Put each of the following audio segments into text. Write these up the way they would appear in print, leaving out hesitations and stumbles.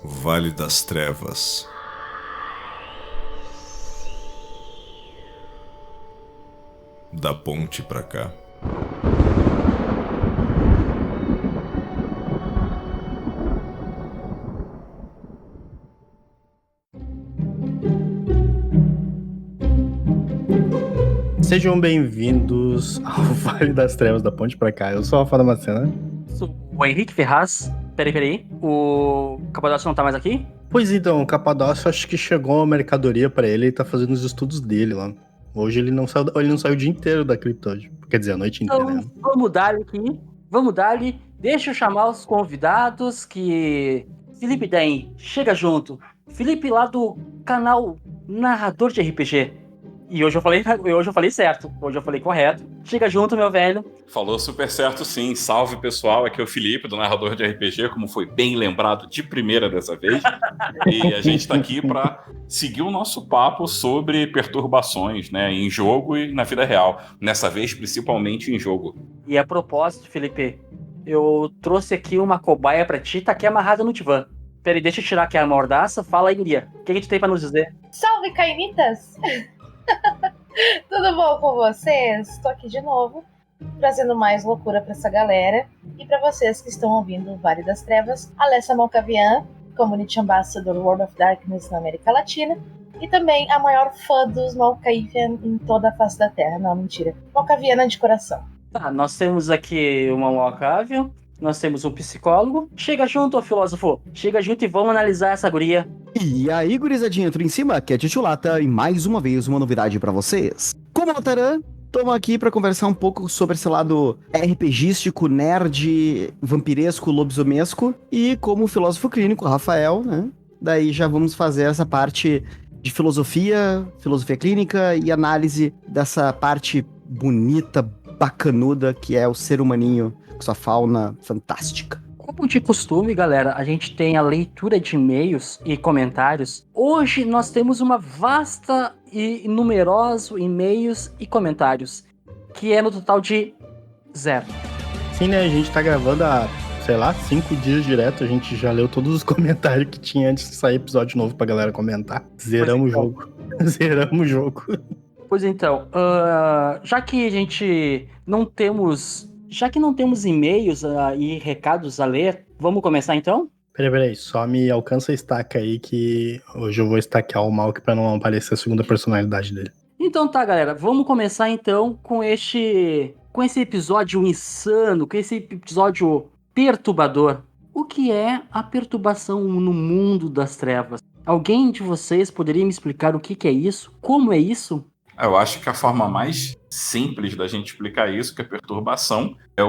Vale das Trevas. Da ponte pra cá. Sejam bem-vindos ao Vale das Trevas da Ponte pra cá. Eu sou o Rafa Damascena. Sou o Henrique Ferraz. Peraí. O Capadócio não tá mais aqui? Pois então, o Capadócio acho que chegou a mercadoria pra ele e tá fazendo os estudos dele lá. Hoje ele não saiu o dia inteiro da cripta hoje. Quer dizer, a noite inteira, Então, né? vamos dar-lhe aqui. Vamos dar-lhe. Deixa eu chamar os convidados que... Felipe Den, chega junto. Felipe lá do canal Narrador de RPG. E hoje eu falei certo. Hoje eu falei correto. Chega junto, meu velho. Falou super certo, sim. Salve, pessoal. Aqui é o Felipe, do Narrador de RPG, como foi bem lembrado de primeira dessa vez. E a gente está aqui para seguir o nosso papo sobre perturbações, né, em jogo e na vida real. Nessa vez, principalmente em jogo. E a propósito, Felipe, eu trouxe aqui uma cobaia pra ti, tá aqui amarrada no divã. Peraí, deixa eu tirar aqui a mordaça. Fala aí, guria. O que a gente tem pra nos dizer? Salve, caimitas! Tudo bom com vocês? Estou aqui de novo, trazendo mais loucura para essa galera. E para vocês que estão ouvindo o Vale das Trevas, Alessa Malkavian, Community Ambassador World of Darkness na América Latina, e também a maior fã dos Malkavian em toda a face da Terra. Não, mentira. Malkaviana de coração. Tá, nós temos aqui uma Malkavian, nós temos um psicólogo. Chega junto, ô filósofo. Chega junto e vamos analisar essa guria. E aí, gurizadinha, tudo em cima? Aqui é a Titulata e mais uma vez uma novidade pra vocês. Como a Taran, estamos aqui pra conversar um pouco sobre esse lado RPGístico, nerd, vampiresco, lobisomesco. E como filósofo clínico, Rafael, né? Daí já vamos fazer essa parte de filosofia clínica e análise dessa parte bonita, bacanuda que é o ser humaninho com sua fauna fantástica. Como de costume, galera, a gente tem a leitura de e-mails e comentários. Hoje nós temos uma vasta e numeroso e-mails e comentários, que é no total de 0. Sim, né? A gente tá gravando há, 5 dias direto. A gente já leu todos os comentários que tinha antes de sair episódio novo pra galera comentar. Zeramos o jogo. Zeramos o jogo. Pois então, já que não temos e-mails e recados a ler, vamos começar então? Peraí, só me alcança a estaca aí que hoje eu vou estaquear o Malk pra não aparecer a segunda personalidade dele. Então tá, galera, vamos começar então com esse episódio insano, com esse episódio perturbador. O que é a perturbação no mundo das trevas? Alguém de vocês poderia me explicar o que é isso? Como é isso? Eu acho que a forma mais simples da gente explicar isso, que a perturbação é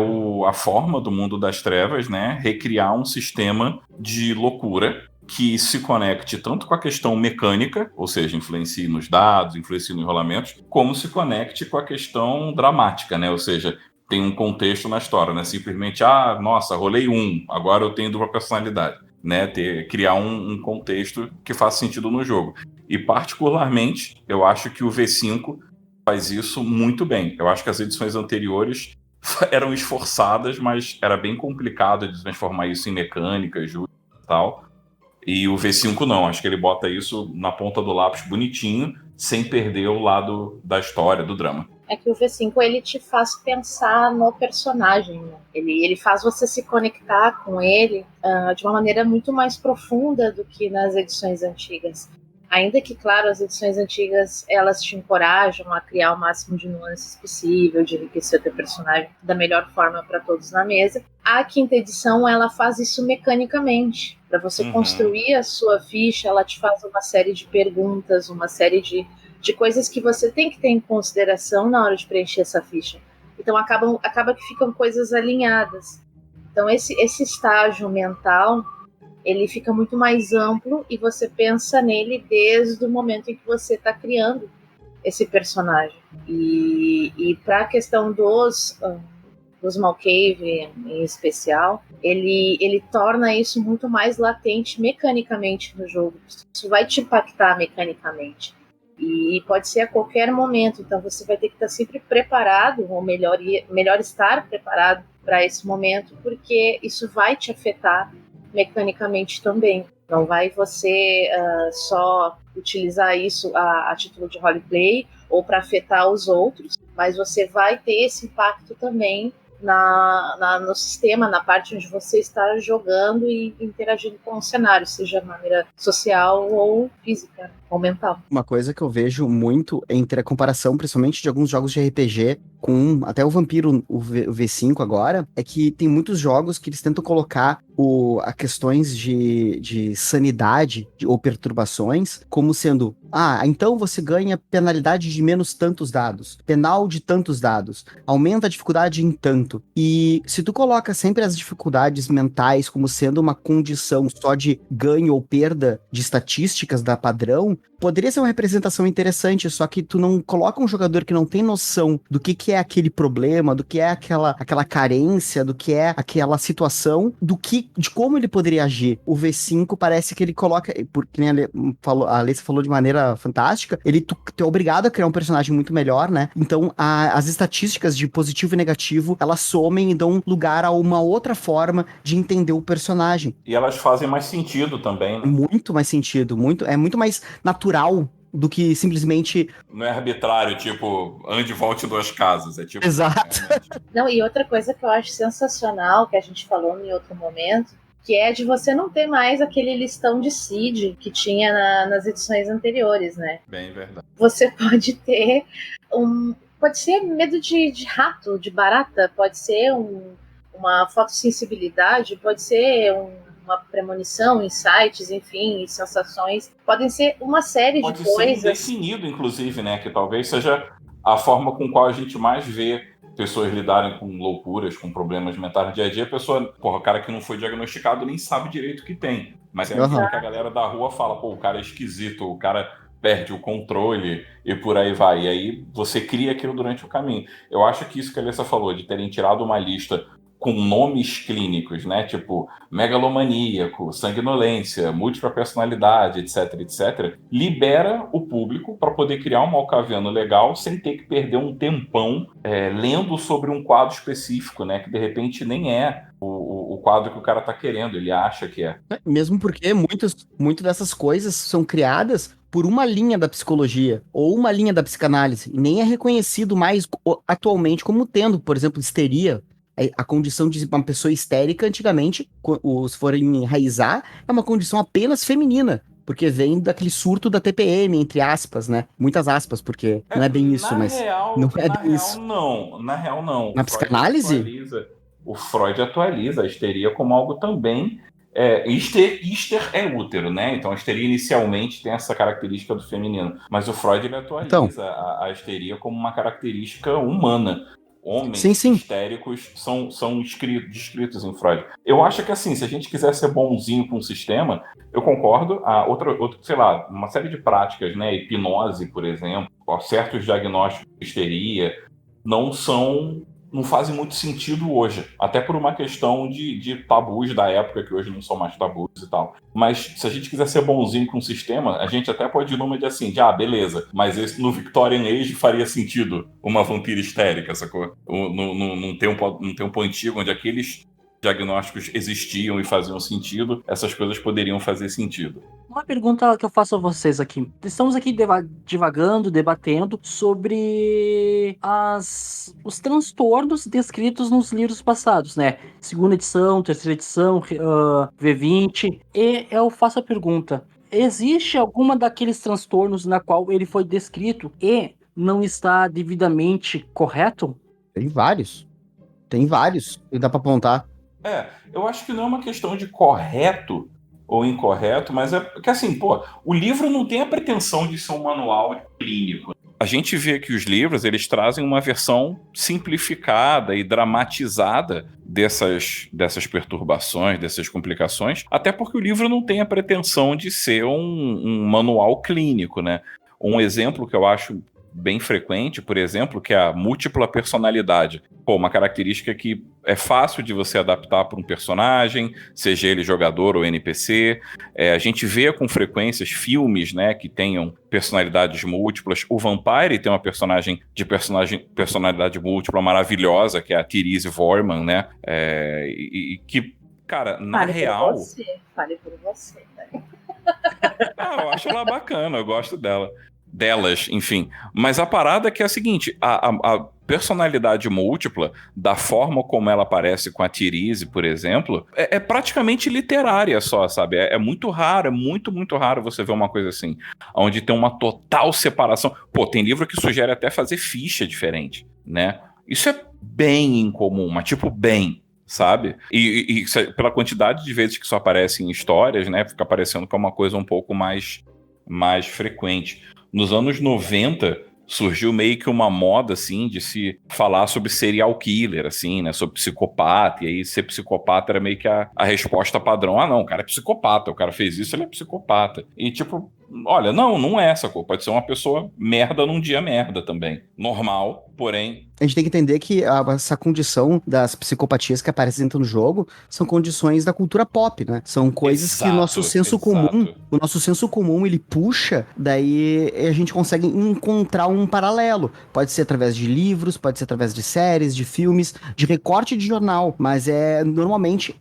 a forma do mundo das trevas, né, recriar um sistema de loucura que se conecte tanto com a questão mecânica, ou seja, influencie nos dados, influencie nos rolamentos, como se conecte com a questão dramática, né, ou seja, tem um contexto na história, né, simplesmente, nossa, rolei 1, agora eu tenho dupla personalidade, né, criar um contexto que faça sentido no jogo. E particularmente, eu acho que o V5 faz isso muito bem. Eu acho que as edições anteriores eram esforçadas, mas era bem complicado de transformar isso em mecânica, justo e tal. E o V5 não, acho que ele bota isso na ponta do lápis bonitinho, sem perder o lado da história, do drama. É que o V5 ele te faz pensar no personagem, né? Ele faz você se conectar com ele de uma maneira muito mais profunda do que nas edições antigas. Ainda que, claro, as edições antigas, elas te encorajam a criar o máximo de nuances possível, de enriquecer o teu personagem da melhor forma para todos na mesa. A quinta edição, ela faz isso mecanicamente. Para você construir a sua ficha, ela te faz uma série de perguntas, uma série de coisas que você tem que ter em consideração na hora de preencher essa ficha. Então, acaba que ficam coisas alinhadas. Então, esse estágio mental, ele fica muito mais amplo e você pensa nele desde o momento em que você está criando esse personagem. E para a questão dos Malkavian em especial, ele torna isso muito mais latente mecanicamente no jogo. Isso vai te impactar mecanicamente. E pode ser a qualquer momento, então você vai ter que estar sempre preparado, ou melhor estar preparado para esse momento, porque isso vai te afetar mecanicamente também. Não vai você só utilizar isso a título de roleplay ou para afetar os outros, mas você vai ter esse impacto também no sistema, na parte onde você está jogando e interagindo com o cenário, seja de maneira social ou física, ou mental. Uma coisa que eu vejo muito entre a comparação, principalmente de alguns jogos de RPG, com até o Vampiro, o V5 agora, é que tem muitos jogos que eles tentam colocar a questões de sanidade ou perturbações como sendo, então você ganha penalidade de menos tantos dados, penal de tantos dados, aumenta a dificuldade em tanto. E se tu coloca sempre as dificuldades mentais como sendo uma condição só de ganho ou perda de estatísticas da padrão, poderia ser uma representação interessante, só que tu não coloca um jogador que não tem noção do que é aquele problema, do que é aquela carência, do que é aquela situação, de como ele poderia agir. O V5 parece que ele coloca, porque a Alessa falou de maneira fantástica, tu é obrigado a criar um personagem muito melhor, né? Então, as estatísticas de positivo e negativo, elas somem e dão lugar a uma outra forma de entender o personagem. E elas fazem mais sentido também, né? Muito mais sentido, é muito mais natural do que simplesmente... Não é arbitrário, tipo, ande e volte 2 casas. É tipo... Exato. Não, e outra coisa que eu acho sensacional, que a gente falou em outro momento, que é de você não ter mais aquele listão de seed que tinha nas edições anteriores, né? Bem verdade. Você pode ter pode ser medo de rato, de barata, pode ser uma fotossensibilidade, pode ser uma premonição, insights, enfim, sensações. Podem ser uma série pode de coisas. Pode ser indefinido, inclusive, né? Que talvez seja a forma com qual a gente mais vê pessoas lidarem com loucuras, com problemas mentais no dia a dia. A pessoa, o cara que não foi diagnosticado nem sabe direito o que tem. Mas é aquilo que a galera da rua fala, o cara é esquisito, o cara perde o controle e por aí vai. E aí você cria aquilo durante o caminho. Eu acho que isso que a Alessa falou, de terem tirado uma lista com nomes clínicos, né? Tipo megalomaníaco, sanguinolência, múltipla personalidade, etc, etc, libera o público para poder criar um malcaviano legal sem ter que perder um tempão lendo sobre um quadro específico, né? Que de repente nem é o quadro que o cara tá querendo, ele acha que é. Mesmo porque muitas dessas coisas são criadas por uma linha da psicologia ou uma linha da psicanálise e nem é reconhecido mais atualmente como tendo, por exemplo, histeria. A condição de uma pessoa histérica, antigamente, se forem enraizar, é uma condição apenas feminina, porque vem daquele surto da TPM, entre aspas, né? Muitas aspas, porque não é bem isso, mas não é bem isso. Na real, não. Na psicanálise? O Freud atualiza a histeria como algo também... Hister é útero, né? Então a histeria inicialmente tem essa característica do feminino, mas o Freud ele atualiza a histeria como uma característica humana. Homens histéricos são descritos em Freud. Eu acho que assim, se a gente quiser ser bonzinho com o sistema, eu concordo. Sei lá, uma série de práticas, né? Hipnose, por exemplo, certos diagnósticos de histeria não fazem muito sentido hoje. Até por uma questão de tabus da época, que hoje não são mais tabus e tal. Mas se a gente quiser ser bonzinho com o sistema, a gente até pode ir numa de assim, beleza, mas no Victorian Age faria sentido uma vampira histérica, sacou? Num tempo antigo, onde aqueles diagnósticos existiam e faziam sentido, essas coisas poderiam fazer sentido. Uma pergunta que eu faço a vocês aqui. Estamos aqui divagando, debatendo sobre os transtornos descritos nos livros passados, né? Segunda edição, terceira edição, V20. E eu faço a pergunta: existe alguma daqueles transtornos na qual ele foi descrito e não está devidamente correto? Tem vários. E dá pra apontar. Eu acho que não é uma questão de correto ou incorreto, mas é porque assim, o livro não tem a pretensão de ser um manual clínico. A gente vê que os livros, eles trazem uma versão simplificada e dramatizada dessas perturbações, dessas complicações, até porque o livro não tem a pretensão de ser um manual clínico, né? Um exemplo que eu acho bem frequente, por exemplo, que é a múltipla personalidade. Uma característica que é fácil de você adaptar para um personagem, seja ele jogador ou NPC. A gente vê com frequência filmes, né, que tenham personalidades múltiplas. O Vampire tem uma personalidade múltipla maravilhosa, que é a Therese Vorman, né, e que Cara, na Fale real... por você. Fale por você. Né? Eu acho ela bacana, eu gosto dela. Delas, enfim. Mas a parada é que é a seguinte, a personalidade múltipla, da forma como ela aparece com a Therese, por exemplo, é praticamente literária só, sabe? É muito raro, é muito, muito raro você ver uma coisa assim, onde tem uma total separação. Pô, tem livro que sugere até fazer ficha diferente, né? Isso é bem incomum, mas tipo bem, sabe? E pela quantidade de vezes que isso aparece em histórias, né? Fica parecendo que é uma coisa um pouco mais frequente. Nos anos 90, surgiu meio que uma moda, assim, de se falar sobre serial killer, assim, né? Sobre psicopata. E aí, ser psicopata era meio que a resposta padrão. Ah, não, o cara é psicopata. O cara fez isso, ele é psicopata. E, tipo, olha, não é essa coisa. Pode ser uma pessoa merda num dia merda também. Normal, porém... A gente tem que entender que essa condição das psicopatias que aparecem dentro do jogo são condições da cultura pop, né? São coisas que o nosso senso comum, ele puxa, daí a gente consegue encontrar um paralelo. Pode ser através de livros, pode ser através de séries, de filmes, de recorte de jornal, mas é normalmente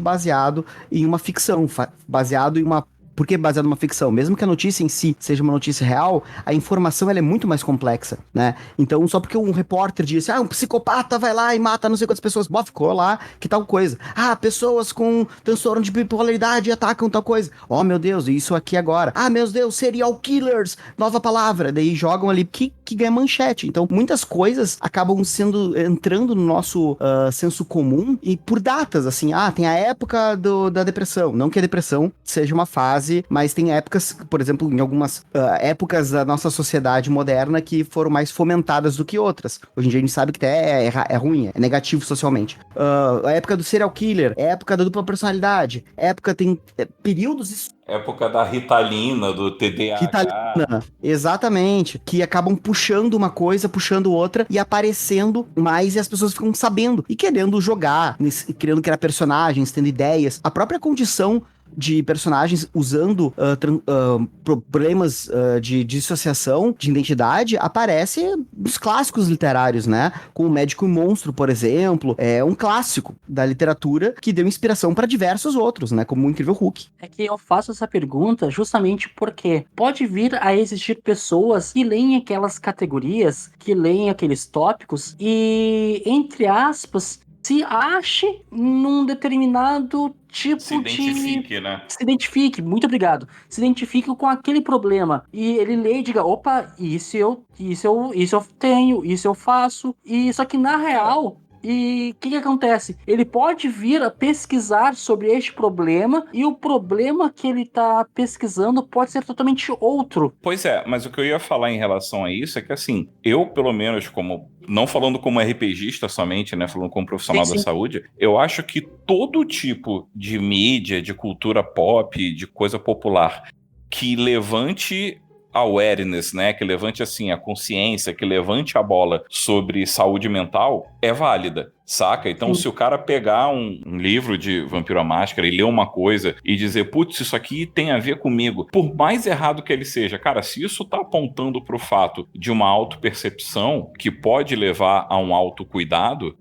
baseado em uma ficção, baseado em uma... Por que baseado numa ficção? Mesmo que a notícia em si seja uma notícia real, a informação ela é muito mais complexa, né? Então, só porque um repórter disse, um psicopata vai lá e mata não sei quantas pessoas, ficou lá, que tal coisa. Pessoas com transtorno de bipolaridade atacam tal coisa. Oh, meu Deus, isso aqui agora. Meu Deus, serial killers, nova palavra. Daí jogam ali que ganha manchete. Então, muitas coisas acabam entrando no nosso senso comum e por datas, assim, tem a época da depressão. Não que a depressão seja uma fase, mas tem épocas, por exemplo, em algumas épocas da nossa sociedade moderna que foram mais fomentadas do que outras. Hoje em dia a gente sabe que até é ruim, é negativo socialmente. A época do serial killer, época da dupla personalidade, tem períodos... Época da Ritalina, do TDAH. Ritalina, exatamente. Que acabam puxando uma coisa, puxando outra e aparecendo mais e as pessoas ficam sabendo e querendo jogar, querendo criar personagens, tendo ideias. A própria condição de personagens usando problemas de dissociação de identidade aparece nos clássicos literários, né? Com o Médico e o Monstro, por exemplo, é um clássico da literatura que deu inspiração para diversos outros, né? Como o Incrível Hulk. É que eu faço essa pergunta justamente porque pode vir a existir pessoas que leem aquelas categorias, que leem aqueles tópicos e, entre aspas, se ache num determinado tipo se identifique, né? Se identifique, muito obrigado. Se identifique com aquele problema. E ele lê e diga, opa, isso eu tenho, isso eu faço. E só que na real... E o que acontece? Ele pode vir a pesquisar sobre este problema e o problema que ele está pesquisando pode ser totalmente outro. Pois é, mas o que eu ia falar em relação a isso é que, assim, eu, pelo menos, não falando como RPGista somente, né, falando como profissional da saúde, eu acho que todo tipo de mídia, de cultura pop, de coisa popular que levante awareness, né, que levante assim a consciência, que levante a bola sobre saúde mental, é válida, saca? Então, se o cara pegar um livro de Vampiro à Máscara e ler uma coisa e dizer, putz, isso aqui tem a ver comigo, por mais errado que ele seja, cara, se isso tá apontando pro fato de uma autopercepção que pode levar a um autocuidado,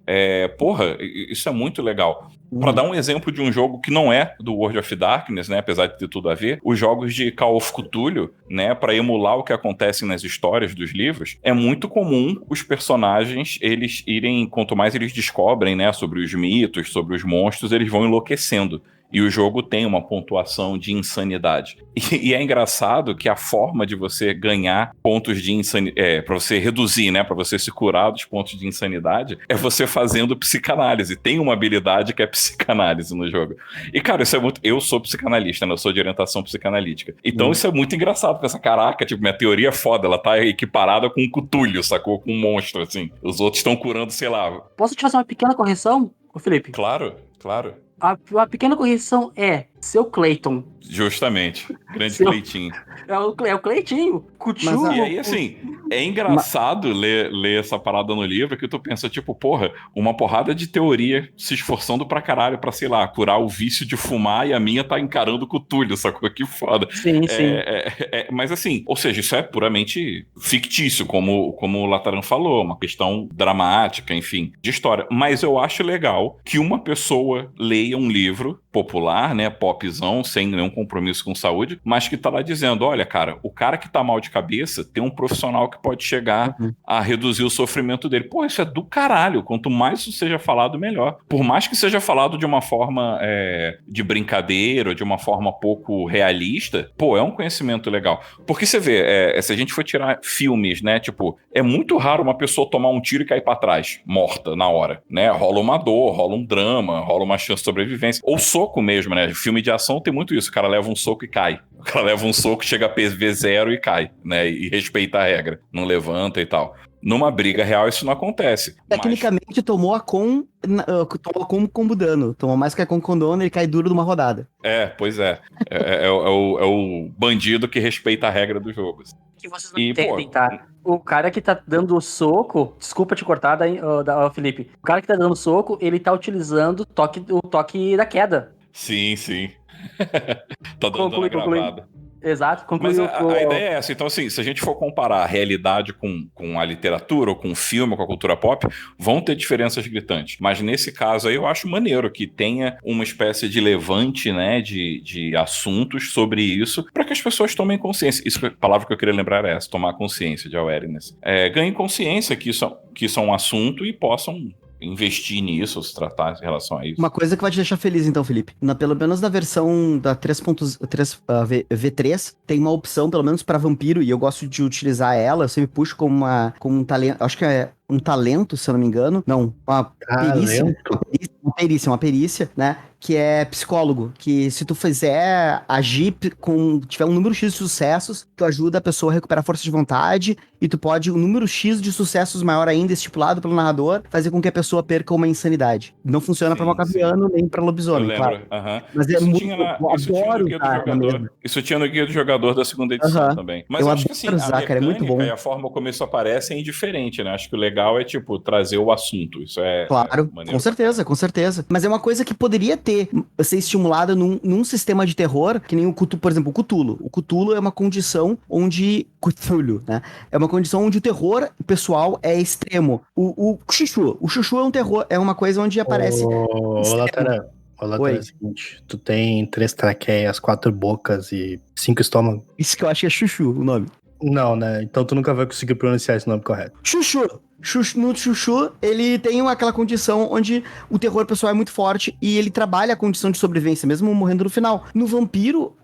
isso é muito legal. Para dar um exemplo de um jogo que não é do World of Darkness, né, apesar de ter tudo a ver, os jogos de Call of Cthulhu, né, para emular o que acontece nas histórias dos livros, é muito comum os personagens, eles irem, quanto mais eles descobrem, né, sobre os mitos, sobre os monstros, eles vão enlouquecendo. E o jogo tem uma pontuação de insanidade. E é engraçado que a forma de você ganhar pontos de insanidade, para você reduzir, né, para você se curar dos pontos de insanidade, é você fazendo psicanálise. Tem uma habilidade que é psicanálise no jogo. E, cara, isso é muito... Eu sou psicanalista, né? Eu sou de orientação psicanalítica. Então isso é muito engraçado, porque essa caraca, tipo, minha teoria é foda, ela tá equiparada com um cutulho, sacou? Com um monstro, assim. Os outros estão curando, sei lá... Posso te fazer uma pequena correção, Felipe? Claro, claro. A pequena correção é, Seu Clayton. Justamente. Grande Seu- Cleitinho. É o Cleitinho. Cuchu. Mas E aí, assim, é engraçado ler essa parada no livro que tu pensa, tipo, porra, uma porrada de teoria se esforçando pra caralho pra, sei lá, curar o vício de fumar e a minha tá encarando com o Túlio, sacou? Que foda. Sim, sim. Mas assim, ou seja, isso é puramente fictício, como o Lataran falou, uma questão dramática, enfim, de história. Mas eu acho legal que uma pessoa leia um livro popular, né, popzão, sem nenhum compromisso com saúde, mas que tá lá dizendo, olha, cara, o cara que tá mal de cabeça tem um profissional que pode chegar a reduzir o sofrimento dele. Pô, isso é do caralho. Quanto mais isso seja falado, melhor. Por mais que seja falado de uma forma de brincadeira, ou de uma forma pouco realista, pô, é um conhecimento legal. Porque você vê, se a gente for tirar filmes, né, tipo, é muito raro uma pessoa tomar um tiro e cair pra trás, morta na hora, né? Rola uma dor, rola um drama, rola uma chance de sobrevivência. Ou soco mesmo, né? Filme de ação tem muito isso. O cara leva um soco e cai. O cara leva um soco, chega a PV 0 e cai, né? E respeita a regra. Não levanta e tal. Numa briga real isso não acontece. Tecnicamente tomou a com combo dano. Tomou mais que a com dano, ele cai duro numa rodada. Pois é. É o bandido que respeita a regra do jogo. Que vocês não entendem, tá? O cara que tá dando soco, desculpa te cortar, Felipe. O cara que tá dando soco, ele tá utilizando o toque da queda. Sim. Tá dando uma gravada. Exato, concluiu. Mas a ideia é essa. Então, assim, se a gente for comparar a realidade com a literatura, ou com o filme, ou com a cultura pop, vão ter diferenças gritantes. Mas nesse caso aí, eu acho maneiro que tenha uma espécie de levante, né, de assuntos sobre isso, para que as pessoas tomem consciência. Isso, a palavra que eu queria lembrar era essa, tomar consciência, de awareness. Ganhem consciência que isso é um assunto e possam investir nisso, se tratar em relação a isso. Uma coisa que vai te deixar feliz, então, Felipe. Pelo menos na versão da 3.3 V3, tem uma opção, pelo menos pra vampiro, e eu gosto de utilizar ela, eu sempre puxo como um talento, acho que é um talento, se eu não me engano. Não, uma perícia, né? Que é psicólogo, que se tu fizer agir tiver um número X de sucessos, tu ajuda a pessoa a recuperar força de vontade, e tu pode, um número X de sucessos maior ainda, estipulado pelo narrador, fazer com que a pessoa perca uma insanidade. Não funciona pra macaviano, nem pra lobisomem, eu claro. Lembro. Mas isso muito, isso tinha no guia do jogador da segunda edição também. Mas eu acho que assim, a mecânica é muito bom. E a forma como isso aparece é indiferente, né? Acho que o legal é, tipo, trazer o assunto. Isso claro, com certeza. Mas é uma coisa que poderia ser estimulada num sistema de terror, que nem o Cthulhu, por exemplo, o Cthulhu. O Cthulhu é uma condição onde... Cthulhu, né? É uma condição onde o terror pessoal é extremo. O Chuchu é um terror, é uma coisa onde aparece... Ô, Latarã, é o seguinte, tu tem 3 traqueias, 4 bocas e 5 estômagos. Isso que eu acho que é Chuchu, o nome. Não, né? Então tu nunca vai conseguir pronunciar esse nome correto. No Chuchu, ele tem aquela condição onde o terror pessoal é muito forte e ele trabalha a condição de sobrevivência, mesmo morrendo no final. No vampiro,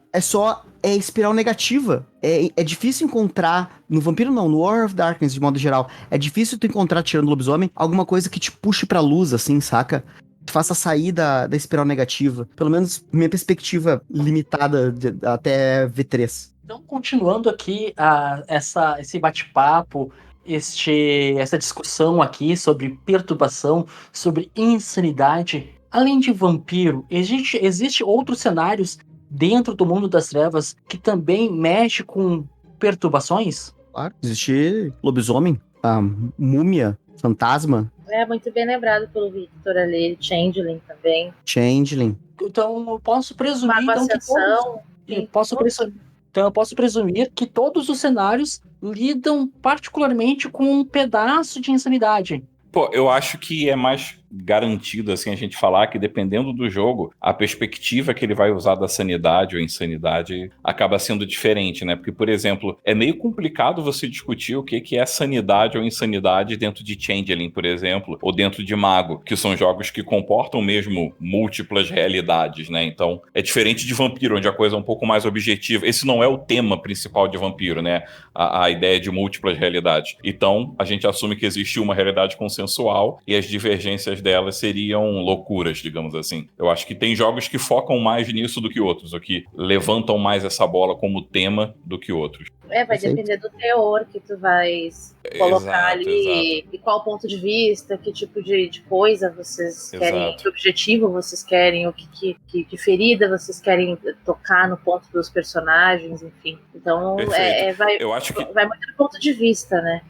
é espiral negativa. É difícil encontrar, no vampiro não, no War of Darkness, de modo geral, é difícil tu encontrar, tirando o lobisomem, alguma coisa que te puxe pra luz, assim, saca? Que faça sair da espiral negativa. Pelo menos minha perspectiva limitada até V3. Então, continuando aqui esse bate-papo, essa discussão aqui sobre perturbação, sobre insanidade, além de vampiro, existe outros cenários dentro do mundo das trevas que também mexe com perturbações? Claro, existe lobisomem, múmia, fantasma. É muito bem lembrado pelo Victor ali, Changeling também. Changeling. Então eu posso presumir eu posso presumir que todos os cenários lidam particularmente com um pedaço de insanidade. Pô, eu acho que é mais garantido, assim, a gente falar que dependendo do jogo, a perspectiva que ele vai usar da sanidade ou insanidade acaba sendo diferente, né? Porque, por exemplo, é meio complicado você discutir o que é sanidade ou insanidade dentro de Changeling, por exemplo, ou dentro de Mago, que são jogos que comportam mesmo múltiplas realidades, né? Então, é diferente de Vampiro, onde a coisa é um pouco mais objetiva. Esse não é o tema principal de Vampiro, né? A ideia de múltiplas realidades. Então, a gente assume que existe uma realidade consensual e as divergências delas seriam loucuras, digamos assim. Eu acho que tem jogos que focam mais nisso do que outros, ou que levantam mais essa bola como tema do que outros. vai Perfeito. depender do teor que tu vai colocar Exato, ali, e qual ponto de vista, que tipo de coisa vocês querem, Exato. que objetivo vocês querem, o que ferida vocês querem tocar no ponto dos personagens, enfim. Então, Perfeito. vai Eu acho que muito do ponto de vista, né?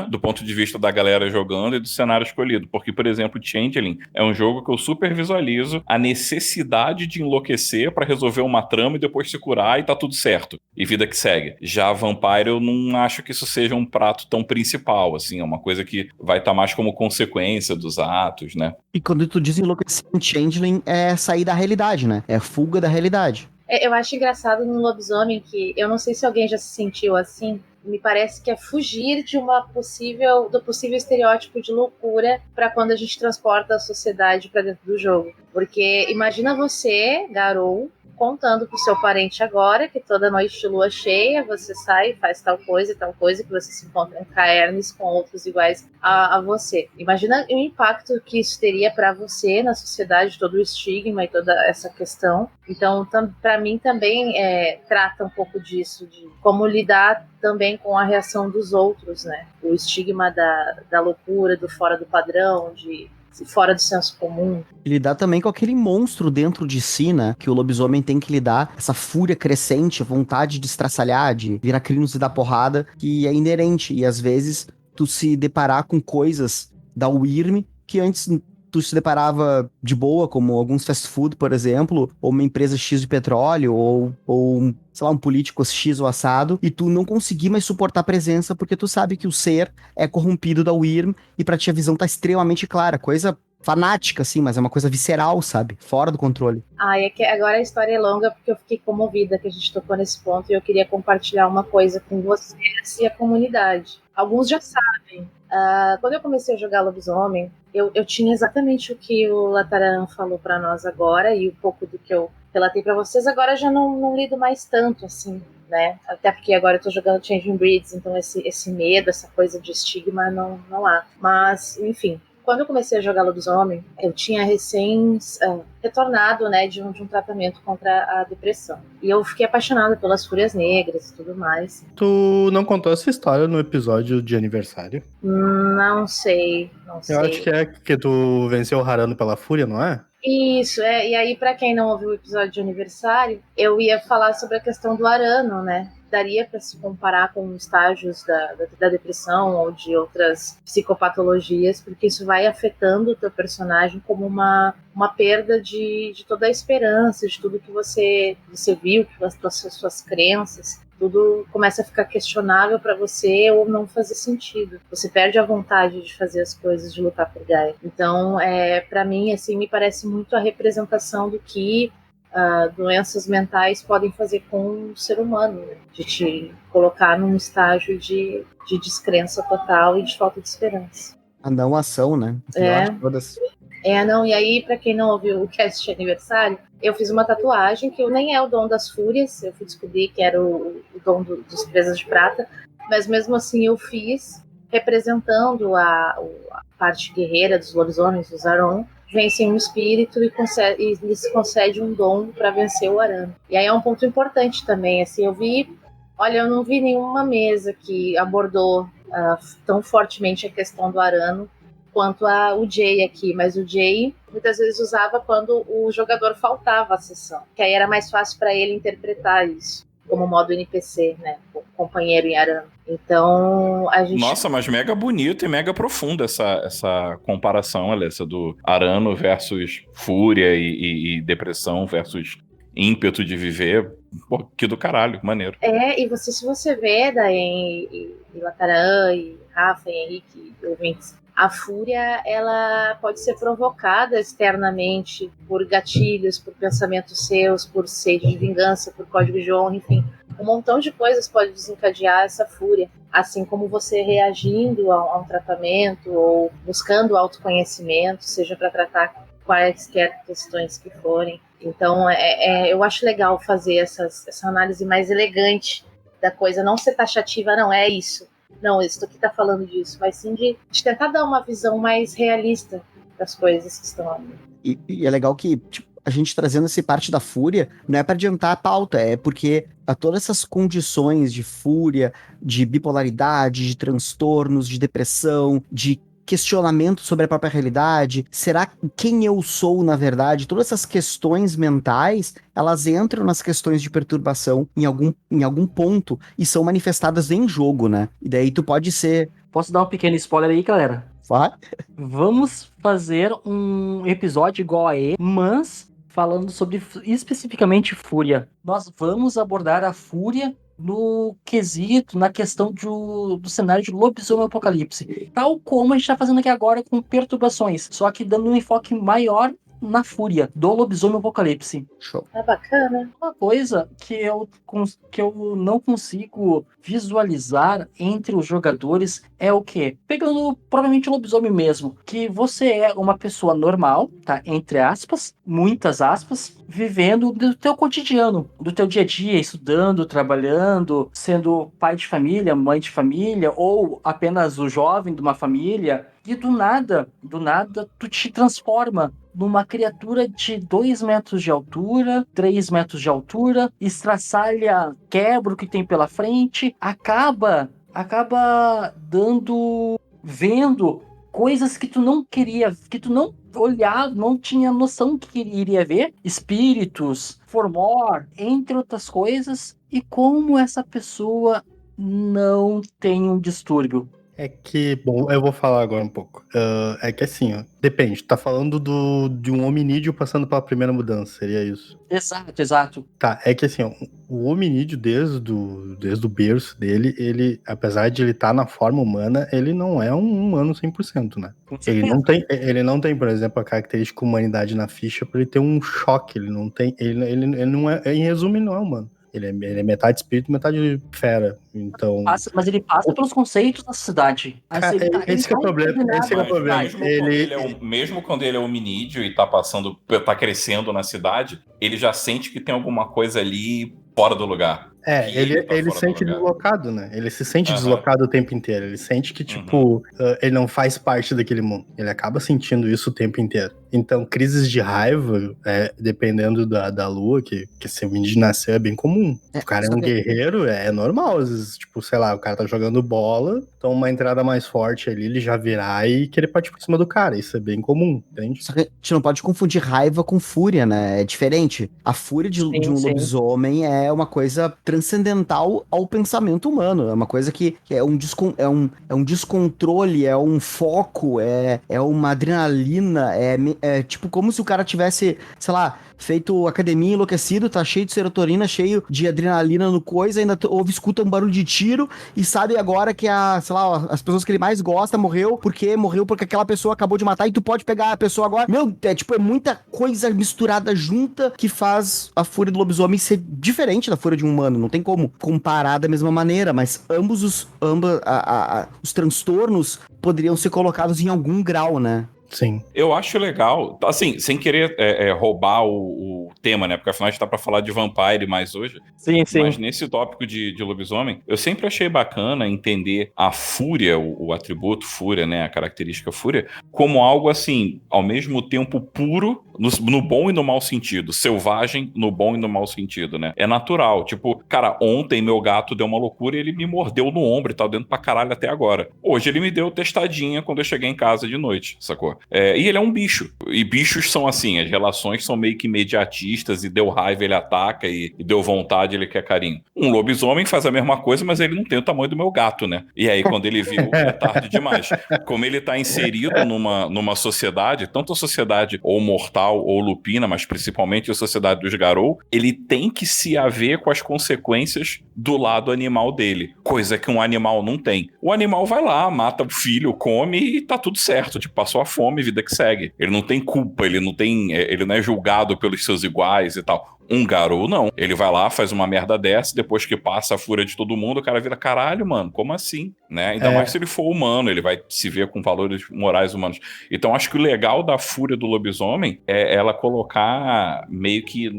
do ponto de vista da galera jogando e do cenário escolhido. Porque, por exemplo, Changeling é um jogo que eu super visualizo a necessidade de enlouquecer pra resolver uma trama e depois se curar e tá tudo certo. E vida que segue. Já Vampire, eu não acho que isso seja um prato tão principal, assim. É uma coisa que vai estar mais como consequência dos atos, né? E quando tu diz enlouquecer em Changeling, é sair da realidade, né? É fuga da realidade. Eu acho engraçado no lobisomem que eu não sei se alguém já se sentiu assim. Me parece que é fugir de do possível estereótipo de loucura para quando a gente transporta a sociedade para dentro do jogo. Porque imagina você, Garou, contando pro seu parente agora que toda noite de lua cheia você sai e faz tal coisa e tal coisa, que você se encontra em caernes com outros iguais a você. Imagina o impacto que isso teria para você na sociedade, todo o estigma e toda essa questão. Então, para mim também trata um pouco disso, de como lidar também com a reação dos outros, né? O estigma da loucura, do fora do padrão, de fora do senso comum. E lidar também com aquele monstro dentro de si, né? Que o lobisomem tem que lidar, essa fúria crescente, a vontade de estraçalhar, de virar crinos e dar porrada, que é inerente. E às vezes tu se deparar com coisas da Wyrm que antes tu se deparava de boa, como alguns fast food, por exemplo, ou uma empresa X de petróleo, ou sei lá, um político X ou assado, e tu não conseguir mais suportar a presença porque tu sabe que o ser é corrompido da Wyrm e pra ti a visão tá extremamente clara, coisa fanática, assim, mas é uma coisa visceral, sabe? Fora do controle. É que agora a história é longa porque eu fiquei comovida que a gente tocou nesse ponto e eu queria compartilhar uma coisa com vocês e a comunidade. Alguns já sabem. Quando eu comecei a jogar Lobisomem, eu tinha exatamente o que o Lataran falou para nós agora e um pouco do que eu relatei para vocês. Agora já não lido mais tanto, assim, né? Até porque agora eu tô jogando Changing Breeds, então esse medo, essa coisa de estigma não há. Mas, enfim, quando eu comecei a jogar Lobisomem, eu tinha recém retornado, né, de um tratamento contra a depressão. E eu fiquei apaixonada pelas Fúrias Negras e tudo mais. Tu não contou essa história no episódio de aniversário? Não sei. Eu acho que é que tu venceu o Harano pela Fúria, não é? Isso, e aí pra quem não ouviu o episódio de aniversário, eu ia falar sobre a questão do Arano, né? Daria para se comparar com estágios da depressão ou de outras psicopatologias, porque isso vai afetando o teu personagem como uma perda de toda a esperança, de tudo que você viu, que as suas crenças. Tudo começa a ficar questionável para você ou não fazer sentido. Você perde a vontade de fazer as coisas, de lutar por Gaia. Então, para mim, assim, me parece muito a representação do que doenças mentais podem fazer com o ser humano, né? De te colocar num estágio de descrença total e de falta de esperança. A não ação, né? Pior de todas. E aí, pra quem não ouviu o cast de aniversário, eu fiz uma tatuagem que nem é o dom das fúrias, eu fui descobrir que era o dom dos presas de prata, mas mesmo assim eu fiz representando a parte guerreira dos lobisomens, dos Aron, vencem um espírito e lhes concede um dom para vencer o Arano. E aí é um ponto importante também, assim, eu não vi nenhuma mesa que abordou tão fortemente a questão do Arano quanto o Jay aqui, mas o Jay muitas vezes usava quando o jogador faltava a sessão, que aí era mais fácil para ele interpretar isso como modo NPC, né, companheiro em Arano. Então, a gente... Nossa, mas mega bonito e mega profunda essa comparação, Alessa, do Arano versus fúria e depressão versus ímpeto de viver. Pô, que do caralho, maneiro. E se você vê daí em Lataran, e Rafa, e Henrique, e ouvintes, a fúria, ela pode ser provocada externamente por gatilhos, por pensamentos seus, por sede de vingança, por código de honra, enfim. Um montão de coisas pode desencadear essa fúria. Assim como você reagindo a um tratamento ou buscando autoconhecimento, seja para tratar quaisquer questões que forem. Então, eu acho legal fazer essa análise mais elegante da coisa, não ser taxativa, não, é isso. Não, isso aqui tá falando disso, mas sim de tentar dar uma visão mais realista das coisas que estão ali. E é legal que, tipo, a gente trazendo essa parte da fúria, não é pra adiantar a pauta, é porque todas essas condições de fúria, de bipolaridade, de transtornos, de depressão, de questionamento sobre a própria realidade, será quem eu sou na verdade, todas essas questões mentais, elas entram nas questões de perturbação em algum ponto e são manifestadas em jogo, né? E daí tu pode ser... Posso dar um pequeno spoiler aí, galera? Vai? Vamos fazer um episódio igual a ele, mas falando sobre especificamente fúria. Nós vamos abordar a fúria no quesito, na questão do cenário de lobisomem apocalipse. Tal como a gente está fazendo aqui agora com perturbações, só que dando um enfoque maior na fúria do lobisomem apocalipse. Show. É bacana. Uma coisa que eu não consigo visualizar entre os jogadores é o quê? Pegando provavelmente o lobisomem mesmo, que você é uma pessoa normal, tá? Entre aspas, muitas aspas, vivendo do teu cotidiano, do teu dia a dia, estudando, trabalhando, sendo pai de família, mãe de família, ou apenas o jovem de uma família, e do nada, tu te transforma numa criatura de 2 metros de altura, 3 metros de altura, estraçalha, quebra o que tem pela frente, acaba vendo coisas que tu não queria, que tu não olhava, não tinha noção que iria ver, espíritos, formor, entre outras coisas, e como essa pessoa não tem um distúrbio. É que, bom, eu vou falar agora um pouco. É que assim, ó, depende. Tá falando de um hominídeo passando pela primeira mudança, seria isso? Exato. Tá, é que assim, ó, o hominídeo desde o berço dele, ele, apesar de ele estar na forma humana, ele não é um humano 100%, né? Ele não tem, por exemplo, a característica humanidade na ficha pra ele ter um choque. Ele não tem, ele não é, em resumo, ele não é humano. Ele é metade espírito, metade fera. Então. Mas ele passa pelos conceitos da sociedade. Esse é o problema. Mesmo quando ele é hominídeo e tá crescendo na cidade, ele já sente que tem alguma coisa ali fora do lugar. Ele sente deslocado, né? Ele se sente deslocado o tempo inteiro. Ele sente que, tipo, ele não faz parte daquele mundo. Ele acaba sentindo isso o tempo inteiro. Então, crises de raiva, dependendo da lua, que se o menino nasceu, é bem comum. O cara é um guerreiro, é normal. Às vezes, tipo, sei lá, o cara tá jogando bola, então uma entrada mais forte ali, ele já virar e querer partir por cima do cara. Isso é bem comum, entende? Só que a gente não pode confundir raiva com fúria, né? É diferente. A fúria de um lobisomem é uma coisa transcendental ao pensamento humano. É uma coisa que é um descontrole, é um foco, é uma adrenalina, é tipo como se o cara tivesse, sei lá, feito academia enlouquecido, tá cheio de serotonina, cheio de adrenalina no coisa, ainda escuta um barulho de tiro e sabe agora que sei lá, as pessoas que ele mais gosta morreu porque aquela pessoa acabou de matar e tu pode pegar a pessoa agora. É muita coisa misturada junta que faz a fúria do lobisomem ser diferente da fúria de um humano. Não tem como comparar da mesma maneira, mas ambos os transtornos poderiam ser colocados em algum grau, né? Sim. Eu acho legal, assim, sem querer roubar o tema, né? Porque afinal a gente tá pra falar de Vampire mais hoje. Sim. Mas nesse tópico de lobisomem, eu sempre achei bacana entender a fúria, o atributo fúria, né? A característica fúria, como algo assim, ao mesmo tempo puro, no bom e no mau sentido. Selvagem no bom e no mau sentido, né? É natural. Tipo, cara, ontem meu gato deu uma loucura e ele me mordeu no ombro e tá dentro pra caralho até agora. Hoje ele me deu testadinha quando eu cheguei em casa de noite, sacou? E ele é um bicho. E bichos são assim, as relações são meio que imediatistas e deu raiva ele ataca e deu vontade ele quer carinho. Um lobisomem faz a mesma coisa, mas ele não tem o tamanho do meu gato, né? E aí quando ele viu, é tarde demais. Como ele tá inserido numa sociedade, tanto a sociedade ou mortal ou lupina, mas principalmente a sociedade dos Garou, ele tem que se haver com as consequências do lado animal dele. Coisa que um animal não tem. O animal vai lá, mata o filho, come e tá tudo certo. Tipo, passou a fome, vida que segue. Ele não tem culpa, ele não é julgado pelos seus iguais e tal. Um Garou, não. Ele vai lá, faz uma merda dessa, depois que passa a fúria de todo mundo, o cara vira, caralho, mano, como assim? Né? Ainda mais se ele for humano, ele vai se ver com valores morais humanos. Então, acho que o legal da fúria do lobisomem é ela colocar meio que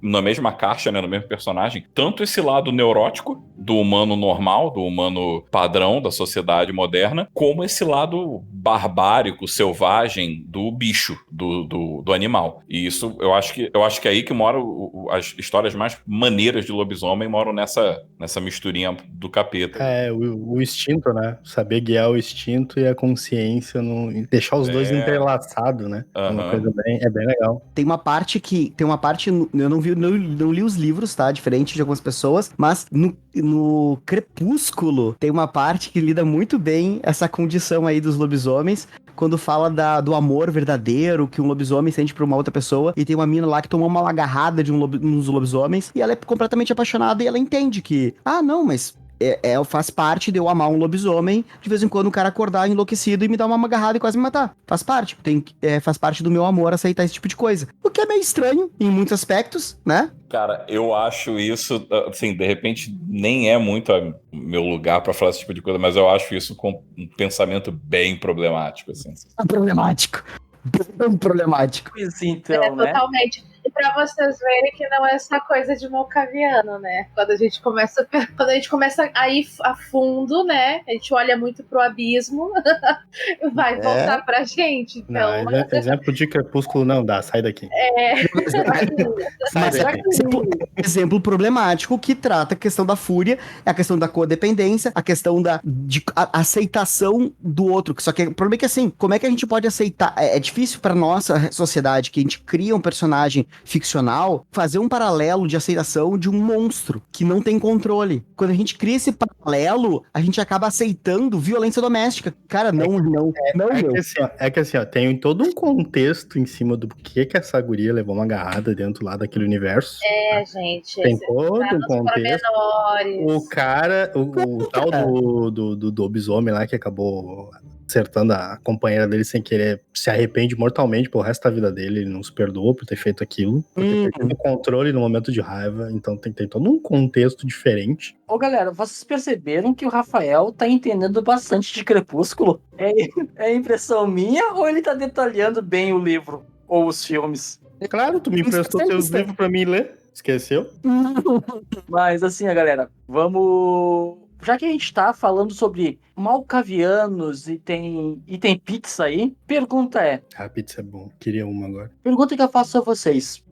na mesma caixa, né, no mesmo personagem, tanto esse lado neurótico, do humano normal, do humano padrão da sociedade moderna, como esse lado barbárico, selvagem do bicho, do animal. E isso, eu acho que é aí que moram as histórias mais maneiras de lobisomem, moram nessa misturinha do capeta. O instinto, né? Saber guiar o instinto e a consciência, deixar os dois entrelaçados, né? É uma coisa bem legal. Tem uma parte, eu não li os livros, tá? Diferente de algumas pessoas, mas no Crepúsculo tem uma parte que lida muito bem essa condição aí dos lobisomens, quando fala do amor verdadeiro que um lobisomem sente por uma outra pessoa, e tem uma mina lá que tomou uma agarrada de um dos lobisomens, e ela é completamente apaixonada, e ela entende que, não, mas faz parte de eu amar um lobisomem, de vez em quando o cara acordar enlouquecido e me dar uma agarrada e quase me matar. Faz parte. Faz parte do meu amor aceitar esse tipo de coisa. O que é meio estranho, em muitos aspectos, né? Cara, eu acho isso, assim, de repente nem é muito meu lugar pra falar esse tipo de coisa, mas eu acho isso com um pensamento bem problemático, assim. Problemático. Bem problemático. Isso, então, né? Totalmente. E pra vocês verem que não é essa coisa de malcaviano, né? Quando a gente começa a ir a fundo, né? A gente olha muito pro abismo, vai voltar pra gente. Então... Não, exemplo de Crepúsculo não dá, sai daqui. Mas exemplo problemático que trata a questão da fúria, a questão da codependência, a questão de aceitação do outro. Só que o problema é que, assim, como é que a gente pode aceitar? É difícil pra nossa sociedade, que a gente cria um personagem ficcional, fazer um paralelo de aceitação de um monstro que não tem controle. Quando a gente cria esse paralelo, a gente acaba aceitando violência doméstica. Cara, não. É que assim, ó, tem todo um contexto em cima do que essa guria levou uma agarrada dentro lá daquele universo. Gente. Tem todo um contexto. O cara, o tal do lobisomem lá que acabou acertando a companheira dele sem querer, se arrepende mortalmente pelo resto da vida dele, ele não se perdoou por ter feito aquilo, por ter perdido o controle no momento de raiva, então tem todo um contexto diferente. Ô galera, vocês perceberam que o Rafael tá entendendo bastante de Crepúsculo? É impressão minha ou ele tá detalhando bem o livro ou os filmes? Claro, tu me emprestou teus livros pra mim ler, esqueceu? Mas assim, galera, vamos... Já que a gente tá falando sobre malcavianos e tem pizza aí, pergunta é... Ah, pizza é bom. Queria uma agora. Pergunta que eu faço a vocês.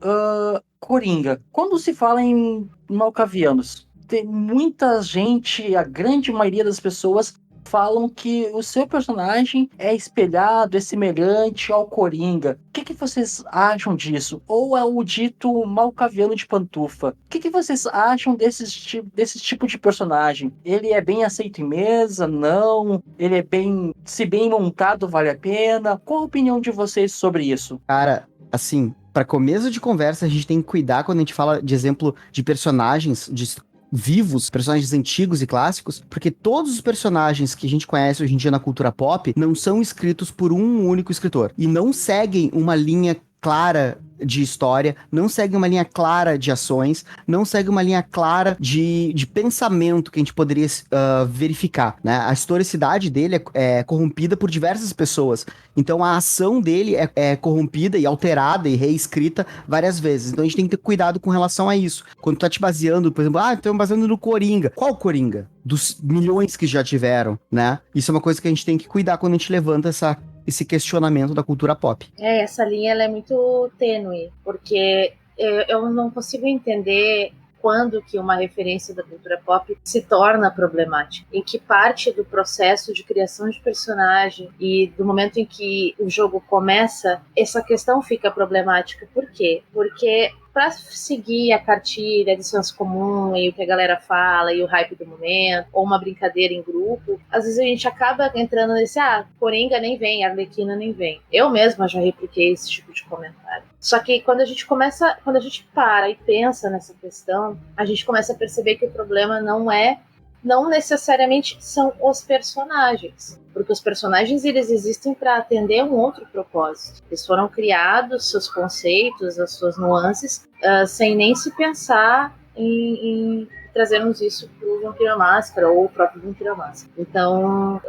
Coringa, quando se fala em malcavianos, tem muita gente, a grande maioria das pessoas falam que o seu personagem é espelhado, é semelhante ao Coringa. O que vocês acham disso? Ou é o dito malcaviano de pantufa? O que vocês acham desse tipo de personagem? Ele é bem aceito em mesa? Não? Ele é se bem montado, vale a pena? Qual a opinião de vocês sobre isso? Cara, assim, para começo de conversa, a gente tem que cuidar quando a gente fala de exemplo de personagens vivos, personagens antigos e clássicos, porque todos os personagens que a gente conhece hoje em dia na cultura pop não são escritos por um único escritor e não seguem uma linha clara de história, não segue uma linha clara de ações, não segue uma linha clara de pensamento que a gente poderia verificar, né? A historicidade dele é corrompida por diversas pessoas, então a ação dele é corrompida e alterada e reescrita várias vezes, então a gente tem que ter cuidado com relação a isso. Quando tu tá te baseando, por exemplo, estamos baseando no Coringa. Qual Coringa? Dos milhões que já tiveram, né? Isso é uma coisa que a gente tem que cuidar quando a gente levanta esse questionamento da cultura pop. Essa linha ela é muito tênue, porque eu não consigo entender quando que uma referência da cultura pop se torna problemática. Em que parte do processo de criação de personagem e do momento em que o jogo começa, essa questão fica problemática. Por quê? Porque para seguir a cartilha de senso comum e o que a galera fala e o hype do momento, ou uma brincadeira em grupo, às vezes a gente acaba entrando nesse, Coringa nem vem, Arlequina nem vem. Eu mesma já repliquei esse tipo de comentário. Só que quando a gente para e pensa nessa questão, a gente começa a perceber que o problema não necessariamente são os personagens, porque os personagens eles existem para atender um outro propósito. Eles foram criados, seus conceitos, as suas nuances, sem nem se pensar em trazermos isso para o Vampiro à Máscara ou o próprio Vampiro à Máscara. Então,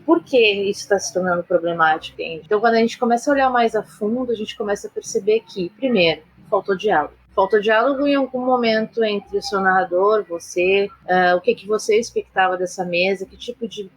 por que isso está se tornando problemático? Então, quando a gente começa a olhar mais a fundo, a gente começa a perceber que, primeiro, faltou diálogo. faltou diálogo em algum momento entre o seu narrador, você, o que você expectava dessa mesa, que tipo de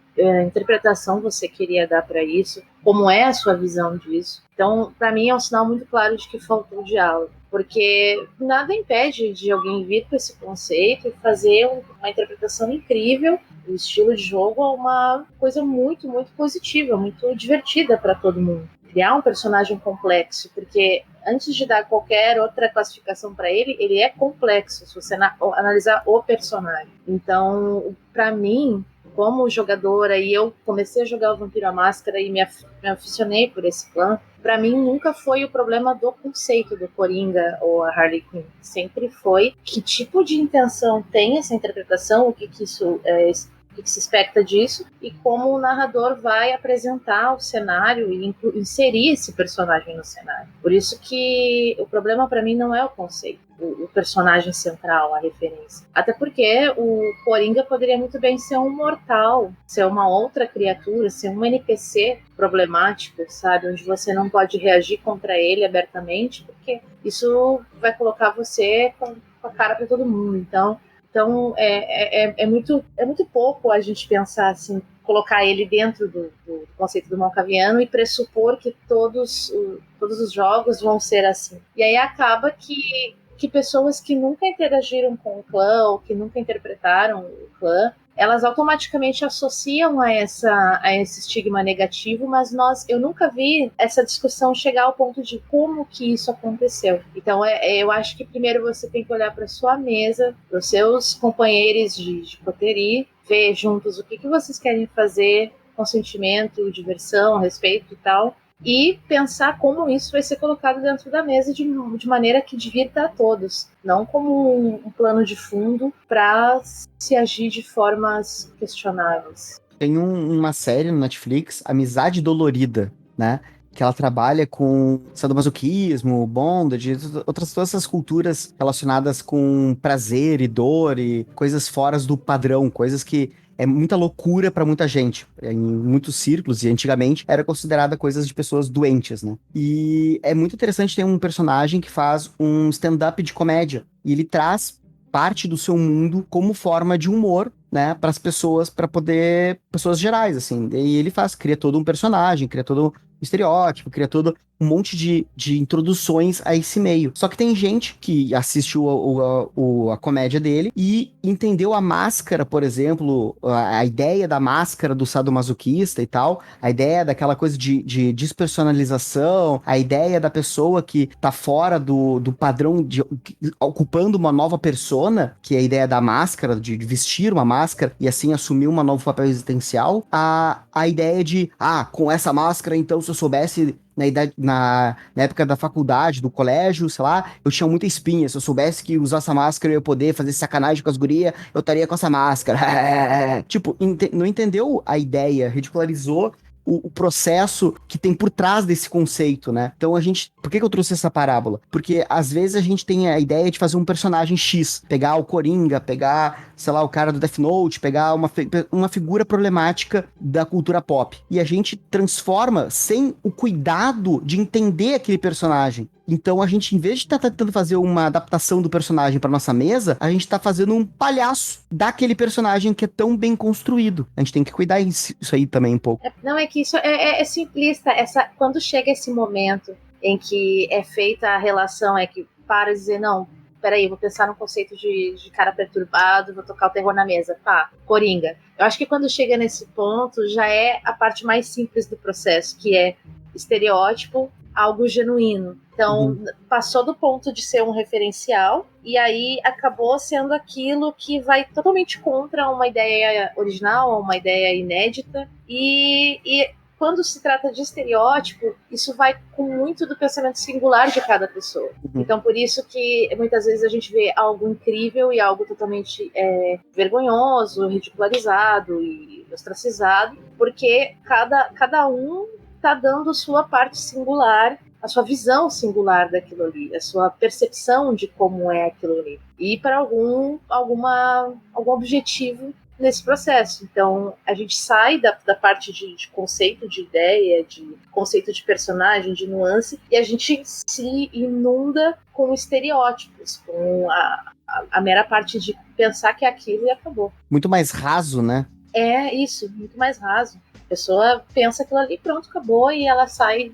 interpretação você queria dar para isso, como é a sua visão disso. Então, para mim, é um sinal muito claro de que faltou diálogo, porque nada impede de alguém vir com esse conceito e fazer uma interpretação incrível. O estilo de jogo é uma coisa muito, muito positiva, muito divertida para todo mundo. Criar um personagem complexo, porque antes de dar qualquer outra classificação para ele, ele é complexo, se você analisar o personagem. Então, para mim, como jogadora, e eu comecei a jogar o Vampiro à Máscara e me aficionei por esse clã, para mim nunca foi o problema do conceito do Coringa ou a Harley Quinn. Sempre foi que tipo de intenção tem essa interpretação, o que isso o que se expecta disso, e como o narrador vai apresentar o cenário e inserir esse personagem no cenário. Por isso que o problema para mim não é o conceito, o personagem central, a referência. Até porque o Coringa poderia muito bem ser um mortal, ser uma outra criatura, ser um NPC problemático, sabe? Onde você não pode reagir contra ele abertamente, porque isso vai colocar você com a cara para todo mundo. Então é muito pouco a gente pensar assim, colocar ele dentro do conceito do Malkaviano e pressupor que todos os jogos vão ser assim. E aí acaba que pessoas que nunca interagiram com o clã ou que nunca interpretaram o clã, elas automaticamente associam a esse estigma negativo, mas eu nunca vi essa discussão chegar ao ponto de como que isso aconteceu. Então, eu acho que primeiro você tem que olhar para sua mesa, para os seus companheiros de coterie, ver juntos o que vocês querem fazer, consentimento, diversão, respeito e tal, e pensar como isso vai ser colocado dentro da mesa de maneira que divirta a todos, não como um plano de fundo para se agir de formas questionáveis. Tem uma série no Netflix, Amizade Dolorida, né? Que ela trabalha com sadomasoquismo, bondage, todas essas culturas relacionadas com prazer e dor e coisas fora do padrão, coisas que é muita loucura pra muita gente. Em muitos círculos, e antigamente, era considerada coisas de pessoas doentes, né? E é muito interessante ter um personagem que faz um stand-up de comédia. E ele traz parte do seu mundo como forma de humor, né, para as pessoas, pessoas gerais, assim. E ele cria todo um personagem, cria todo um estereótipo, cria todo um monte de introduções a esse meio. Só que tem gente que assistiu a comédia dele e entendeu a máscara, por exemplo, a ideia da máscara do sadomasoquista e tal, a ideia daquela coisa de despersonalização, a ideia da pessoa que tá fora do padrão, ocupando uma nova persona, que é a ideia da máscara, de vestir uma máscara e assim assumir um novo papel existencial, a ideia de, com essa máscara, então, se eu soubesse na época da faculdade, do colégio, sei lá, eu tinha muita espinha. Se eu soubesse que usar essa máscara eu ia poder fazer sacanagem com as gurias, eu estaria com essa máscara. Tipo, não entendeu a ideia, ridicularizou o processo que tem por trás desse conceito, né? Então por que eu trouxe essa parábola? Porque às vezes a gente tem a ideia de fazer um personagem X, pegar o Coringa, pegar, sei lá, o cara do Death Note, pegar uma figura problemática da cultura pop. E a gente transforma sem o cuidado de entender aquele personagem. Então a gente, em vez de estar tentando fazer uma adaptação do personagem para nossa mesa, a gente tá fazendo um palhaço daquele personagem que é tão bem construído. A gente tem que cuidar isso aí também um pouco. Não, é que isso é simplista. Quando chega esse momento em que é feita a relação, é que para dizer, não, peraí, vou pensar no conceito de cara perturbado, vou tocar o terror na mesa. Coringa. Eu acho que quando chega nesse ponto, já é a parte mais simples do processo, que é estereótipo, algo genuíno. Então, passou do ponto de ser um referencial e aí acabou sendo aquilo que vai totalmente contra uma ideia original, uma ideia inédita. E quando se trata de estereótipo, isso vai com muito do pensamento singular de cada pessoa. Então, por isso que muitas vezes a gente vê algo incrível e algo totalmente vergonhoso, ridicularizado e ostracizado, porque cada um está dando sua parte singular, a sua visão singular daquilo ali, a sua percepção de como é aquilo ali. E para algum objetivo nesse processo. Então, a gente sai da parte de conceito de ideia, de conceito de personagem, de nuance, e a gente se inunda com estereótipos, com a mera parte de pensar que é aquilo e acabou. Muito mais raso, né? É isso, muito mais raso. A pessoa pensa aquilo ali, pronto, acabou, e ela sai,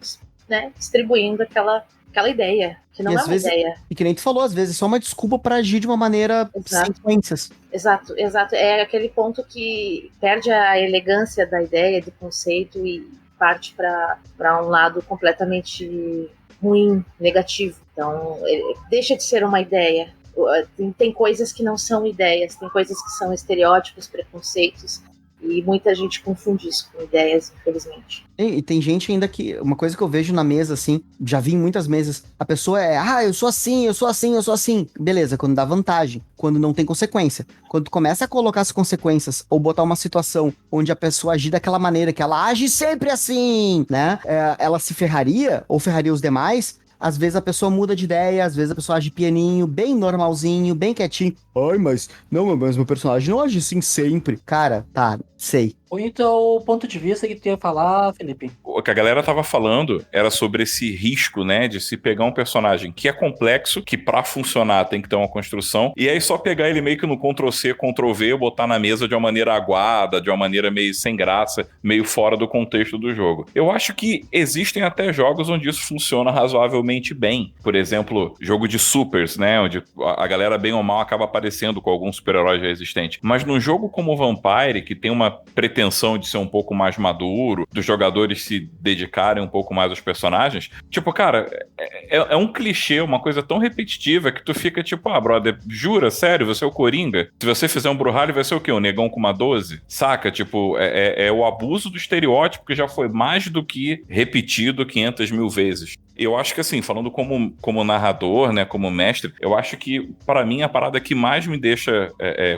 né, distribuindo aquela ideia, que não é uma ideia. E que nem tu falou, às vezes é só uma desculpa pra agir de uma maneira sem consequências. Exato. É aquele ponto que perde a elegância da ideia, do conceito, e parte para um lado completamente ruim, negativo. Então, deixa de ser uma ideia. Tem coisas que não são ideias, tem coisas que são estereótipos, preconceitos, e muita gente confunde isso com ideias, infelizmente. E tem gente ainda que, uma coisa que eu vejo na mesa, assim, já vi em muitas mesas, a pessoa eu sou assim, eu sou assim, eu sou assim. Beleza, quando dá vantagem, quando não tem consequência. Quando tu começa a colocar as consequências, ou botar uma situação onde a pessoa agir daquela maneira, que ela age sempre assim, né? Ela se ferraria, ou ferraria os demais. Às vezes a pessoa muda de ideia, às vezes a pessoa age pianinho, bem normalzinho, bem quietinho. Ai, mas meu personagem não age assim sempre. Cara, tá, sei. Ou então o ponto de vista que tu ia falar, Felipe? O que a galera tava falando era sobre esse risco, né, de se pegar um personagem que é complexo, que pra funcionar tem que ter uma construção, e aí só pegar ele meio que no Ctrl-C, Ctrl-V, botar na mesa de uma maneira aguada, de uma maneira meio sem graça, meio fora do contexto do jogo. Eu acho que existem até jogos onde isso funciona razoavelmente bem. Por exemplo, jogo de supers, né, onde a galera bem ou mal acaba aparecendo com algum super-herói já existente. Mas num jogo como o Vampire, que tem uma pretensão de ser um pouco mais maduro, dos jogadores se dedicarem um pouco mais aos personagens, tipo, cara, é um clichê, uma coisa tão repetitiva que tu fica tipo, brother, jura? Sério? Você é o Coringa? Se você fizer um Brawlhalla, vai ser o quê? Um negão com uma 12? Saca? Tipo, é o abuso do estereótipo que já foi mais do que repetido 500 mil vezes. Eu acho que, assim, falando como narrador, né, como mestre, eu acho que, para mim, a parada que mais me deixa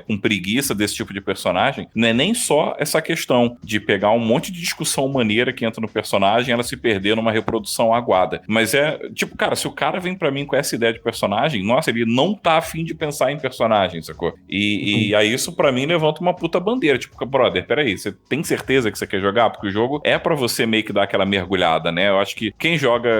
com preguiça desse tipo de personagem não é nem só essa questão de pegar um monte de discussão maneira que entra no personagem e ela se perder numa reprodução aguada. Mas tipo, cara, se o cara vem pra mim com essa ideia de personagem, nossa, ele não tá afim de pensar em personagem, sacou? E aí isso, pra mim, levanta uma puta bandeira. Tipo, brother, peraí, você tem certeza que você quer jogar? Porque o jogo é pra você meio que dar aquela mergulhada, né? Eu acho que quem joga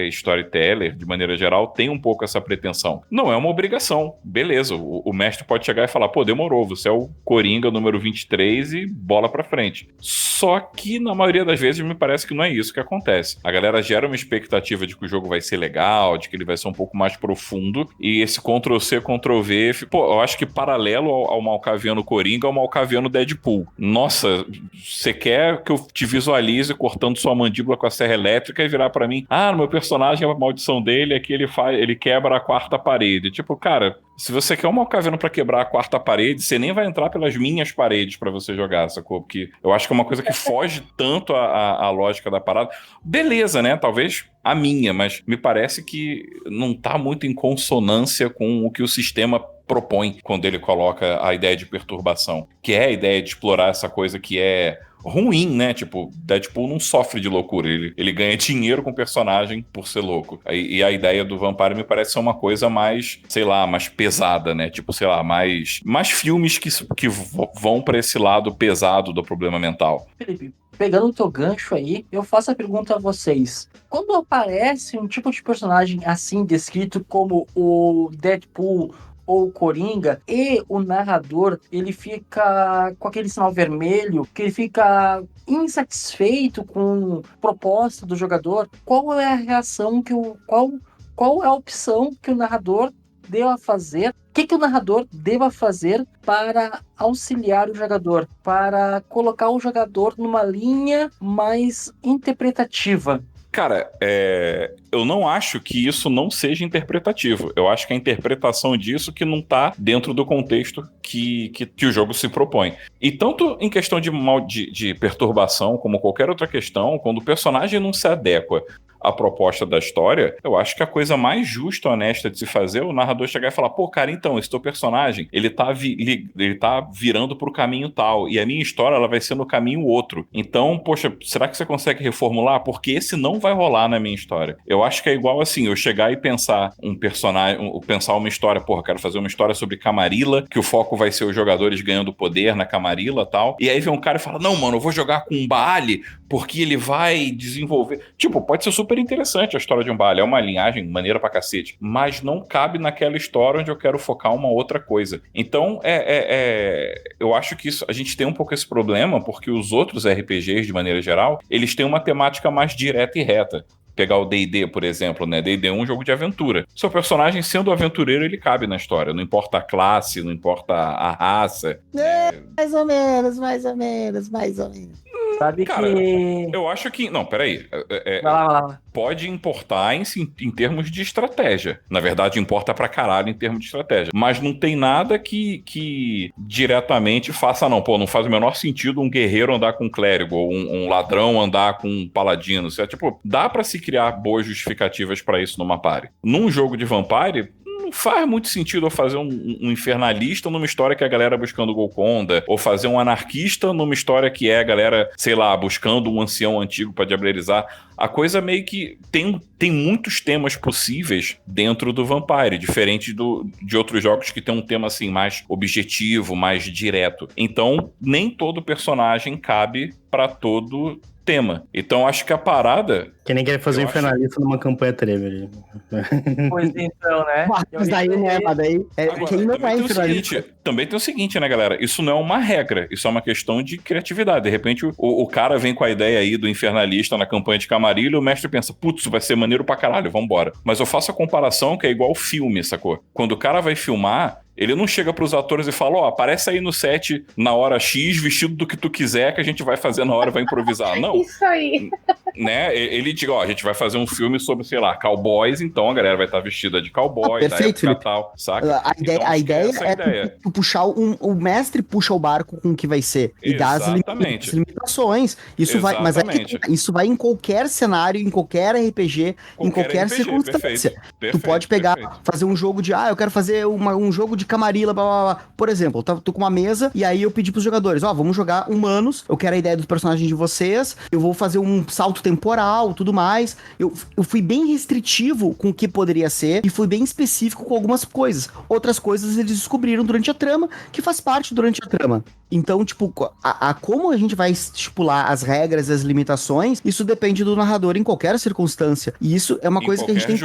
storyteller, de maneira geral, tem um pouco essa pretensão. Não é uma obrigação. Beleza, o mestre pode chegar e falar, pô, demorou, você é o Coringa número 23 e bola pra frente. Só que, na maioria das vezes, me parece que não é isso que acontece. A galera gera uma expectativa de que o jogo vai ser legal, de que ele vai ser um pouco mais profundo, e esse Ctrl-C, Ctrl-V, pô, eu acho que paralelo ao Malkaviano Coringa é o Malkaviano Deadpool. Nossa, você quer que eu te visualize cortando sua mandíbula com a serra elétrica e virar pra mim, no meu personagem, a maldição dele é que ele quebra a quarta parede. Tipo, cara, se você quer um Malkaviano pra quebrar a quarta parede, você nem vai entrar pelas minhas paredes pra você jogar, sacou? Porque eu acho que é uma coisa que foge tanto à lógica da parada. Beleza, né? Talvez a minha, mas me parece que não tá muito em consonância com o que o sistema propõe quando ele coloca a ideia de perturbação, que é a ideia de explorar essa coisa que é ruim, né? Tipo, Deadpool não sofre de loucura. Ele ganha dinheiro com o personagem por ser louco. E a ideia do Vampire me parece ser uma coisa mais, sei lá, mais pesada, né? Tipo, sei lá, mais filmes que vão pra esse lado pesado do problema mental. Felipe, pegando o teu gancho aí, eu faço a pergunta a vocês. Quando aparece um tipo de personagem assim, descrito como o Deadpool ou Coringa, e o narrador, ele fica com aquele sinal vermelho, que ele fica insatisfeito com a proposta do jogador, qual é a reação qual é a opção que o narrador deva fazer? O que o narrador deva fazer para auxiliar o jogador, para colocar o jogador numa linha mais interpretativa? Cara, eu não acho que isso não seja interpretativo. Eu acho que a interpretação disso que não tá dentro do contexto que o jogo se propõe. E tanto em questão de perturbação, como qualquer outra questão, quando o personagem não se adequa a proposta da história, eu acho que a coisa mais justa, honesta de se fazer é o narrador chegar e falar, pô, cara, então, esse teu personagem, ele tá virando pro caminho tal, e a minha história, ela vai ser no caminho outro. Então, poxa, será que você consegue reformular? Porque esse não vai rolar na minha história. Eu acho que é igual assim, eu chegar e pensar um personagem, pensar uma história, porra, quero fazer uma história sobre Camarilla, que o foco vai ser os jogadores ganhando poder na Camarilla e tal, e aí vem um cara e fala, não, mano, eu vou jogar com um Baali, porque ele vai desenvolver... Tipo, pode ser super interessante a história de um Baali, é uma linhagem maneira pra cacete, mas não cabe naquela história onde eu quero focar uma outra coisa. Então, eu acho que a gente tem um pouco esse problema, porque os outros RPGs, de maneira geral, eles têm uma temática mais direta e reta. Pegar o D&D, por exemplo, né? D&D é um jogo de aventura. Seu personagem, sendo aventureiro, ele cabe na história. Não importa a classe, não importa a raça. Mais ou menos, mais ou menos, mais ou menos. Sabe Cara, que... eu acho que... Não, peraí. Vai lá. Pode importar em termos de estratégia. Na verdade, importa pra caralho em termos de estratégia. Mas não tem nada que diretamente faça, não. Pô, não faz o menor sentido um guerreiro andar com um clérigo, ou um ladrão andar com um paladino. Tipo, dá pra se criar boas justificativas pra isso numa party. Num jogo de Vampire... não faz muito sentido eu fazer um infernalista numa história que é a galera buscando Golconda, ou fazer um anarquista numa história que é a galera, sei lá, buscando um ancião antigo pra diablerizar. A coisa meio que tem muitos temas possíveis dentro do Vampire, diferente de outros jogos que tem um tema assim mais objetivo, mais direto. Então, nem todo personagem cabe pra todo tema. Então, acho que a parada... Que nem querer fazer um infernalista numa campanha Tremer. Pois então, né? Mas daí, né, mas daí... Agora, quem não é infernalista... Também tem o seguinte, né, galera? Isso não é uma regra, isso é uma questão de criatividade. De repente, o cara vem com a ideia aí do infernalista na campanha de Camarilla e o mestre pensa, putz, vai ser maneiro pra caralho, vambora. Mas eu faço a comparação que é igual filme, sacou? Quando o cara vai filmar, ele não chega pros atores e fala, aparece aí no set na hora X, vestido do que tu quiser, que a gente vai fazer na hora, vai improvisar. Não. Isso aí. Né? Ele diga, a gente vai fazer um filme sobre, sei lá, cowboys, então a galera vai estar vestida de cowboy, perfeito, da época tal, saca? A ideia é tu puxar o mestre puxa o barco com o que vai ser e dá as limitações. Isso vai, mas isso vai em qualquer cenário, em qualquer RPG, em qualquer circunstância. Tu pode pegar, fazer um jogo de, eu quero fazer um jogo de Camarilla, blá, blá, blá. Por exemplo, eu tô com uma mesa e aí eu pedi pros jogadores, vamos jogar humanos, eu quero a ideia dos personagens de vocês, eu vou fazer um salto temporal, tudo mais. Eu fui bem restritivo com o que poderia ser e fui bem específico com algumas coisas. Outras coisas eles descobriram durante a trama, que faz parte durante a trama. Então, tipo, como a gente vai estipular as regras e as limitações, isso depende do narrador em qualquer circunstância. E isso é uma coisa que a gente tem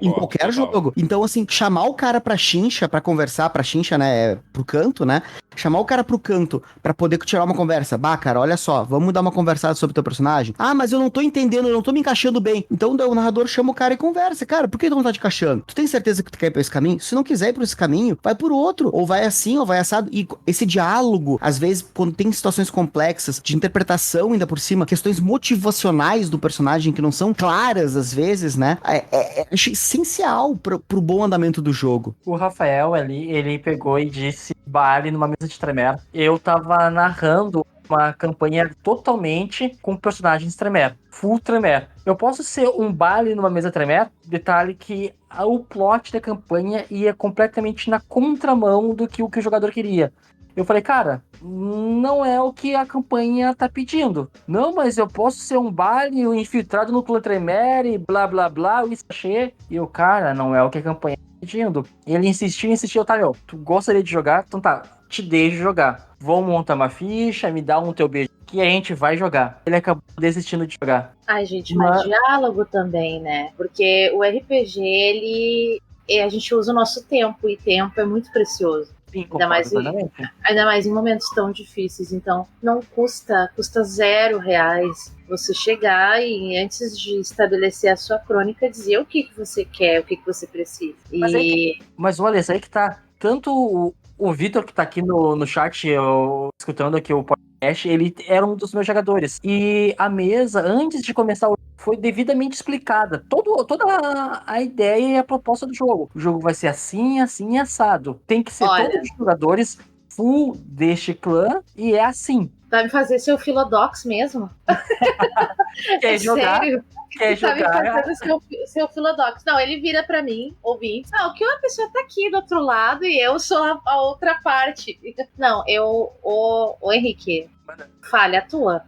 em qualquer jogo. Então, assim, chamar o cara pra chincha, pra conversar, pra chincha, né, pro canto, né? Chamar o cara pro canto pra poder tirar uma conversa. Cara, olha só, vamos dar uma conversada sobre o teu personagem? Mas eu não tô entendendo, eu não tô me encaixando bem. Então o narrador chama o cara e conversa. Cara, por que tu não tá te encaixando? Tu tem certeza que tu quer ir pra esse caminho? Se não quiser ir por esse caminho, vai por outro. Ou vai assim, ou vai assado. E esse diálogo, às vezes, quando tem situações complexas, de interpretação ainda por cima, questões motivacionais do personagem que não são claras, às vezes, né? É essencial pro bom andamento do jogo. O Rafael ali, ele pegou e disse Baali numa mesa de Tremere. Eu tava narrando uma campanha totalmente com personagens Tremere, full Tremere. Eu posso ser um Baali numa mesa Tremere? Detalhe que o plot da campanha ia completamente na contramão do que o jogador queria. Eu falei, cara, não é o que a campanha tá pedindo. Não, mas eu posso ser um Baali, um infiltrado no clã Tremere, blá blá blá, o Isachê. E o cara, não é o que a campanha tá pedindo. Ele insistiu, tá, tu gostaria de jogar? Então tá, te deixo jogar. Vou montar uma ficha, me dá um teu beijo que a gente vai jogar. Ele acabou desistindo de jogar. Gente, mas diálogo também, né? Porque o RPG, a gente usa o nosso tempo, e tempo é muito precioso. Sim, ainda mais em momentos tão difíceis. Então, não custa R$0 você chegar e, antes de estabelecer a sua crônica, dizer o que você quer, o que você precisa. Mas olha, isso aí que tá... Tanto o Vitor, que tá aqui no chat, escutando aqui o podcast, ele era um dos meus jogadores. E a mesa, antes de começar o jogo, foi devidamente explicada. Toda a ideia e a proposta do jogo. O jogo vai ser assim, assado. Tem que ser todos os jogadores full deste clã, e é assim. Vai me fazer seu Philodox mesmo? Quer jogar? Sério? Quer Tá me jogar? fazendo seu Philodox. Não, ele vira pra mim, ouvinte. Não, que uma pessoa tá aqui do outro lado e eu sou a outra parte. Não, o Henrique, falha tua.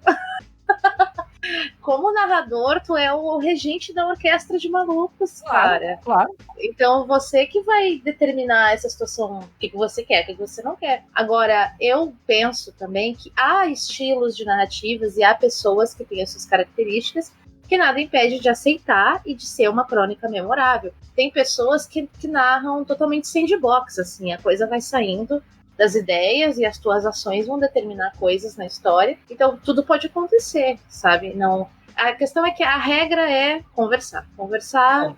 Como narrador, tu é o regente da orquestra de malucos, cara. Claro. Então, você que vai determinar essa situação, o que você quer, o que você não quer. Agora, eu penso também que há estilos de narrativas e há pessoas que têm as suas características que nada impede de aceitar e de ser uma crônica memorável. Tem pessoas que narram totalmente sandbox, assim, a coisa vai saindo das ideias e as tuas ações vão determinar coisas na história. Então, tudo pode acontecer, sabe? Não... A questão é que a regra é conversar. Conversar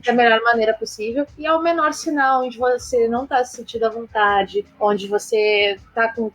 da melhor maneira possível. E ao menor sinal onde você não está se sentindo à vontade, onde você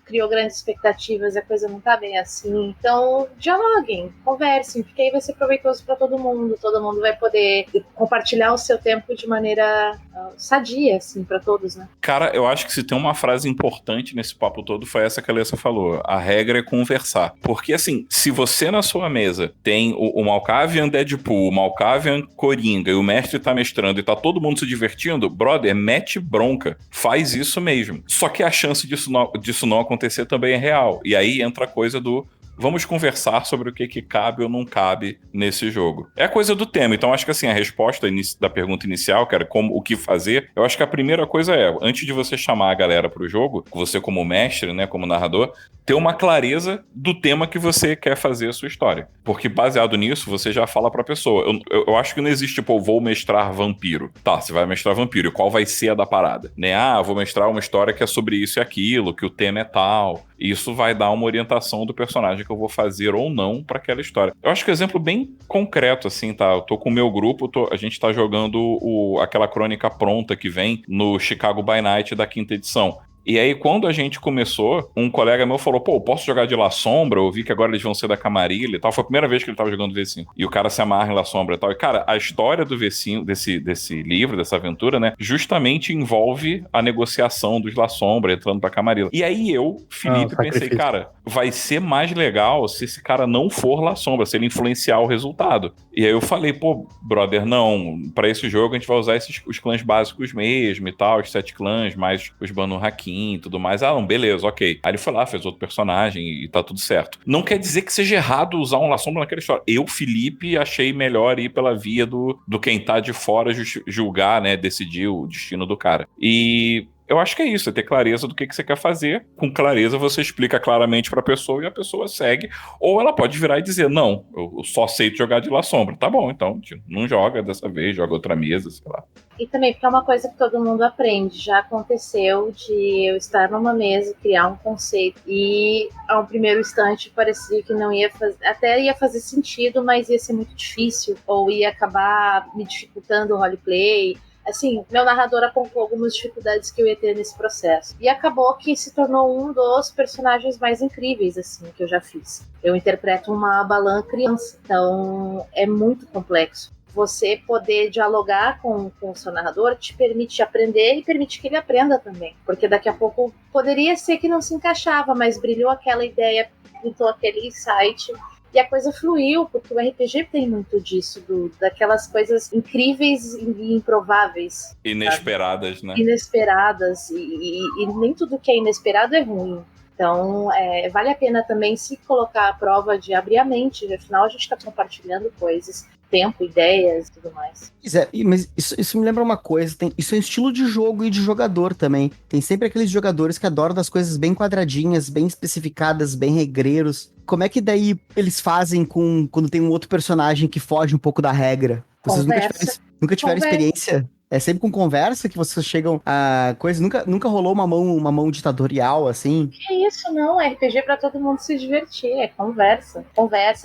criou grandes expectativas e a coisa não está bem assim. Então, dialoguem, conversem, porque aí vai ser proveitoso para todo mundo vai poder compartilhar o seu tempo de maneira sadia, assim, para todos, né? Cara, eu acho que se tem uma frase importante nesse papo todo foi essa que a Alessa falou. A regra é conversar. Porque, assim, se você na sua mesa tem o Malkavian Deadpool, o Malkavian Coringa e o mestre tá mestrando e tá todo mundo se divertindo, brother, mete bronca. Faz isso mesmo. Só que a chance disso não acontecer também é real. E aí entra a coisa do vamos conversar sobre o que cabe ou não cabe nesse jogo. É a coisa do tema. Então, acho que assim, a resposta da pergunta inicial, que era o que fazer, eu acho que a primeira coisa é, antes de você chamar a galera pro jogo, você como mestre, né, como narrador, ter uma clareza do tema que você quer fazer a sua história. Porque baseado nisso, você já fala pra pessoa. Eu acho que não existe, tipo, vou mestrar vampiro. Tá, você vai mestrar vampiro. E qual vai ser a da parada? Né? Ah, vou mestrar uma história que é sobre isso e aquilo, que o tema é tal. Isso vai dar uma orientação do personagem que eu vou fazer ou não pra aquela história. Eu acho que um exemplo bem concreto, assim, tá? Eu tô com o meu grupo, a gente tá jogando aquela crônica pronta que vem no Chicago by Night da 5ª edição. E aí, quando a gente começou, um colega meu falou, pô, posso jogar de La Sombra? Eu vi que agora eles vão ser da Camarilha e tal. Foi a primeira vez que ele tava jogando V5. E o cara se amarra em La Sombra e tal. E, cara, a história do V5, desse livro, dessa aventura, né, justamente envolve a negociação dos La Sombra entrando pra Camarilha. E aí eu, Felipe, pensei, cara, vai ser mais legal se esse cara não for La Sombra, se ele influenciar o resultado. E aí eu falei, pô, brother, não, pra esse jogo a gente vai usar os clãs básicos mesmo e tal, os 7 clãs, mais os Banu Hakim e tudo mais. Ah, não, beleza, ok. Aí ele foi lá, fez outro personagem e tá tudo certo. Não quer dizer que seja errado usar um La Sombra naquela história. Eu, Felipe, achei melhor ir pela via do quem tá de fora julgar, né, decidir o destino do cara. E eu acho que é isso, é ter clareza do que você quer fazer. Com clareza você explica claramente pra pessoa e a pessoa segue. Ou ela pode virar e dizer, não, eu só aceito jogar de La Sombra. Tá bom, então não joga dessa vez, joga outra mesa, sei lá. E também porque é uma coisa que todo mundo aprende. Já aconteceu de eu estar numa mesa, criar um conceito e ao primeiro instante parecia que não ia fazer, até ia fazer sentido, mas ia ser muito difícil ou ia acabar me dificultando o roleplay. Assim, meu narrador apontou algumas dificuldades que eu ia ter nesse processo. E acabou que se tornou um dos personagens mais incríveis, assim, que eu já fiz. Eu interpreto uma Balan criança, então é muito complexo. Você poder dialogar com o seu narrador te permite aprender e permite que ele aprenda também. Porque daqui a pouco poderia ser que não se encaixava, mas brilhou aquela ideia, pintou aquele insight e a coisa fluiu, porque o RPG tem muito disso, daquelas coisas incríveis e improváveis. Inesperadas, sabe? Né? Inesperadas, e nem tudo que é inesperado é ruim. Então, vale a pena também se colocar à prova de abrir a mente, afinal a gente está compartilhando coisas, tempo, ideias e tudo mais. Pois é, mas isso me lembra uma coisa, isso é um estilo de jogo e de jogador também. Tem sempre aqueles jogadores que adoram das coisas bem quadradinhas, bem especificadas, bem regreiros. Como é que daí eles fazem quando tem um outro personagem que foge um pouco da regra? Vocês nunca tiveram experiência? É sempre com conversa que vocês chegam a coisa? Nunca rolou uma mão ditatorial, assim? Que isso, não. É RPG pra todo mundo se divertir. É conversa.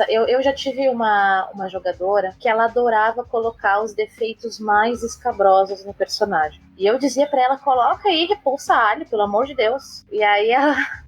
Eu já tive uma jogadora que ela adorava colocar os defeitos mais escabrosos no personagem. E eu dizia pra ela, coloca aí repulsa alho, pelo amor de Deus. E aí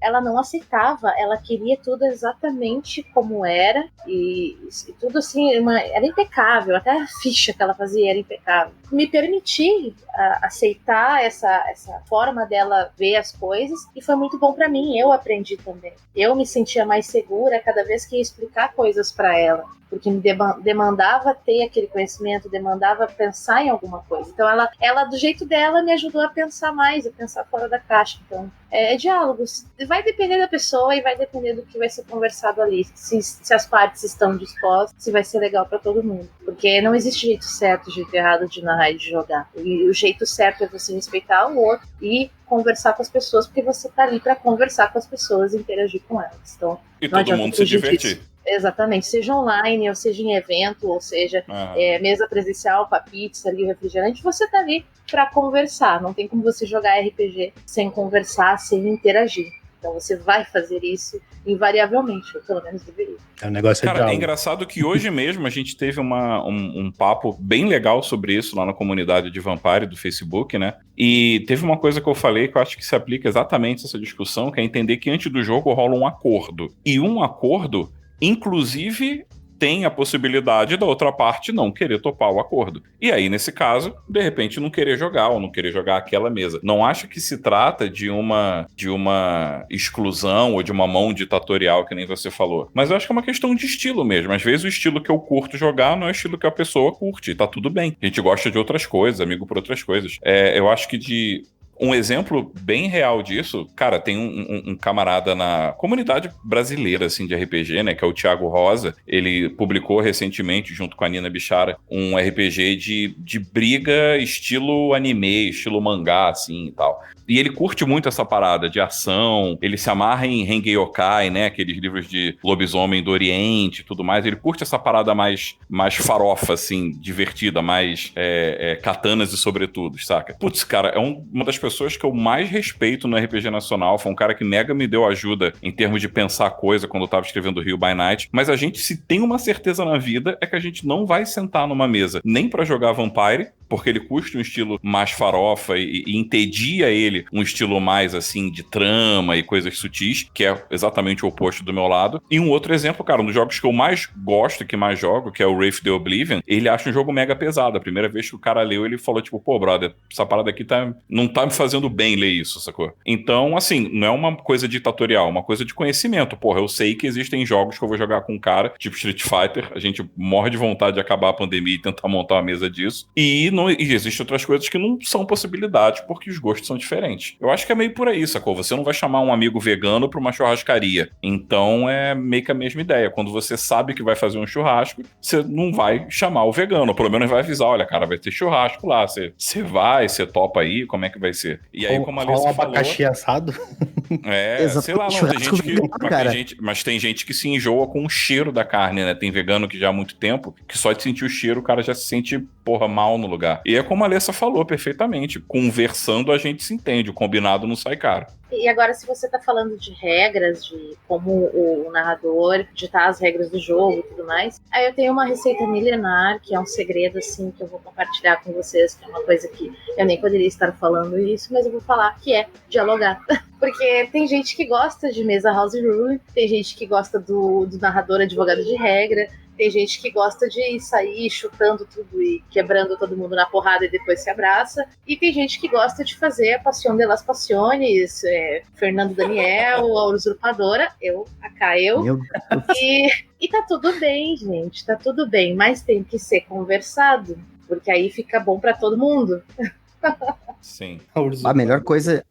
ela não aceitava, ela queria tudo exatamente como era, e tudo assim, era impecável, até a ficha que ela fazia era impecável. Me permiti aceitar essa forma dela ver as coisas, e foi muito bom pra mim, eu aprendi também. Eu me sentia mais segura cada vez que ia explicar coisas pra ela, porque me demandava ter aquele conhecimento, demandava pensar em alguma coisa. Então ela do jeito dela me ajudou a pensar mais, a pensar fora da caixa. Então é diálogos. Vai depender da pessoa e vai depender do que vai ser conversado ali, se as partes estão dispostas, se vai ser legal para todo mundo. Porque não existe jeito certo, jeito errado de narrar e de jogar. E o jeito certo é você respeitar o outro e conversar com as pessoas, porque você tá ali para conversar com as pessoas e interagir com elas. Então, e todo mundo se divertir. Disso. Exatamente, seja online, ou seja em evento, ou seja mesa presencial com a pizza ali, o refrigerante, você tá ali para conversar. Não tem como você jogar RPG sem conversar, sem interagir. Então você vai fazer isso invariavelmente, ou pelo menos deveria. É um negócio Cara, é engraçado que hoje mesmo a gente teve um papo bem legal sobre isso lá na comunidade de Vampire do Facebook, né? E teve uma coisa que eu falei que eu acho que se aplica exatamente a essa discussão, que é entender que antes do jogo rola um acordo. E um acordo, inclusive, tem a possibilidade da outra parte não querer topar o acordo. E aí, nesse caso, de repente não querer jogar ou não querer jogar aquela mesa. Não acho que se trata de uma exclusão ou de uma mão ditatorial, que nem você falou. Mas eu acho que é uma questão de estilo mesmo. Às vezes o estilo que eu curto jogar não é o estilo que a pessoa curte. E tá tudo bem. A gente gosta de outras coisas, amigo por outras coisas. Eu acho que um exemplo bem real disso, cara, tem um camarada na comunidade brasileira, assim, de RPG, né, que é o Thiago Rosa. Ele publicou recentemente, junto com a Nina Bichara, um RPG de briga estilo anime, estilo mangá, assim, e tal. E ele curte muito essa parada de ação, ele se amarra em Hengai Yokai, né, aqueles livros de lobisomem do Oriente e tudo mais. Ele curte essa parada mais farofa, assim, divertida, mais katanas e sobretudos, saca? Putz, cara, é uma das pessoas que eu mais respeito no RPG nacional. Foi um cara que me deu ajuda em termos de pensar coisa quando eu tava escrevendo Rio by Night. Mas a gente, se tem uma certeza na vida, é que a gente não vai sentar numa mesa nem pra jogar Vampire, porque ele curte um estilo mais farofa e entedia ele um estilo mais, assim, de trama e coisas sutis, que é exatamente o oposto do meu lado. E um outro exemplo, cara, um dos jogos que eu mais gosto e que mais jogo, que é o Wraith the Oblivion, ele acha um jogo mega pesado. A primeira vez que o cara leu, ele falou, tipo, pô, brother, essa parada aqui não tá me fazendo bem ler isso, sacou? Então, assim, não é uma coisa ditatorial, é uma coisa de conhecimento. Porra, eu sei que existem jogos que eu vou jogar com um cara, tipo Street Fighter, a gente morre de vontade de acabar a pandemia e tentar montar uma mesa disso. E existem outras coisas que não são possibilidades, porque os gostos são diferentes. Eu acho que é meio por aí, sacou? Você não vai chamar um amigo vegano pra uma churrascaria. Então é meio que a mesma ideia. Quando você sabe que vai fazer um churrasco, você não vai chamar o vegano. Pelo menos vai avisar, olha, cara, vai ter churrasco lá. Você você topa aí, como é que vai ser? E aí, como a Alissa falou... abacaxi assado? Sei lá, não, tem gente que... Mas tem gente que se enjoa com o cheiro da carne, né? Tem vegano que já há muito tempo, que só de sentir o cheiro, o cara já se sente, porra, mal no lugar. E é como a Alessa falou perfeitamente. Conversando, a gente se entende. O combinado não sai caro. E agora, se você tá falando de regras, de como o narrador ditar as regras do jogo e tudo mais, aí eu tenho uma receita milenar, que é um segredo, assim, que eu vou compartilhar com vocês, que é uma coisa que eu nem poderia estar falando isso, mas eu vou falar, que é dialogar. Porque tem gente que gosta de mesa house rule, tem gente que gosta do narrador advogado de regra, tem gente que gosta de sair chutando tudo e quebrando todo mundo na porrada e depois se abraça. E tem gente que gosta de fazer a Passion de las Passiones, Fernando Daniel, a Usurpadora, a Caio. E tá tudo bem, gente, tá tudo bem. Mas tem que ser conversado, porque aí fica bom pra todo mundo. Sim. A melhor coisa...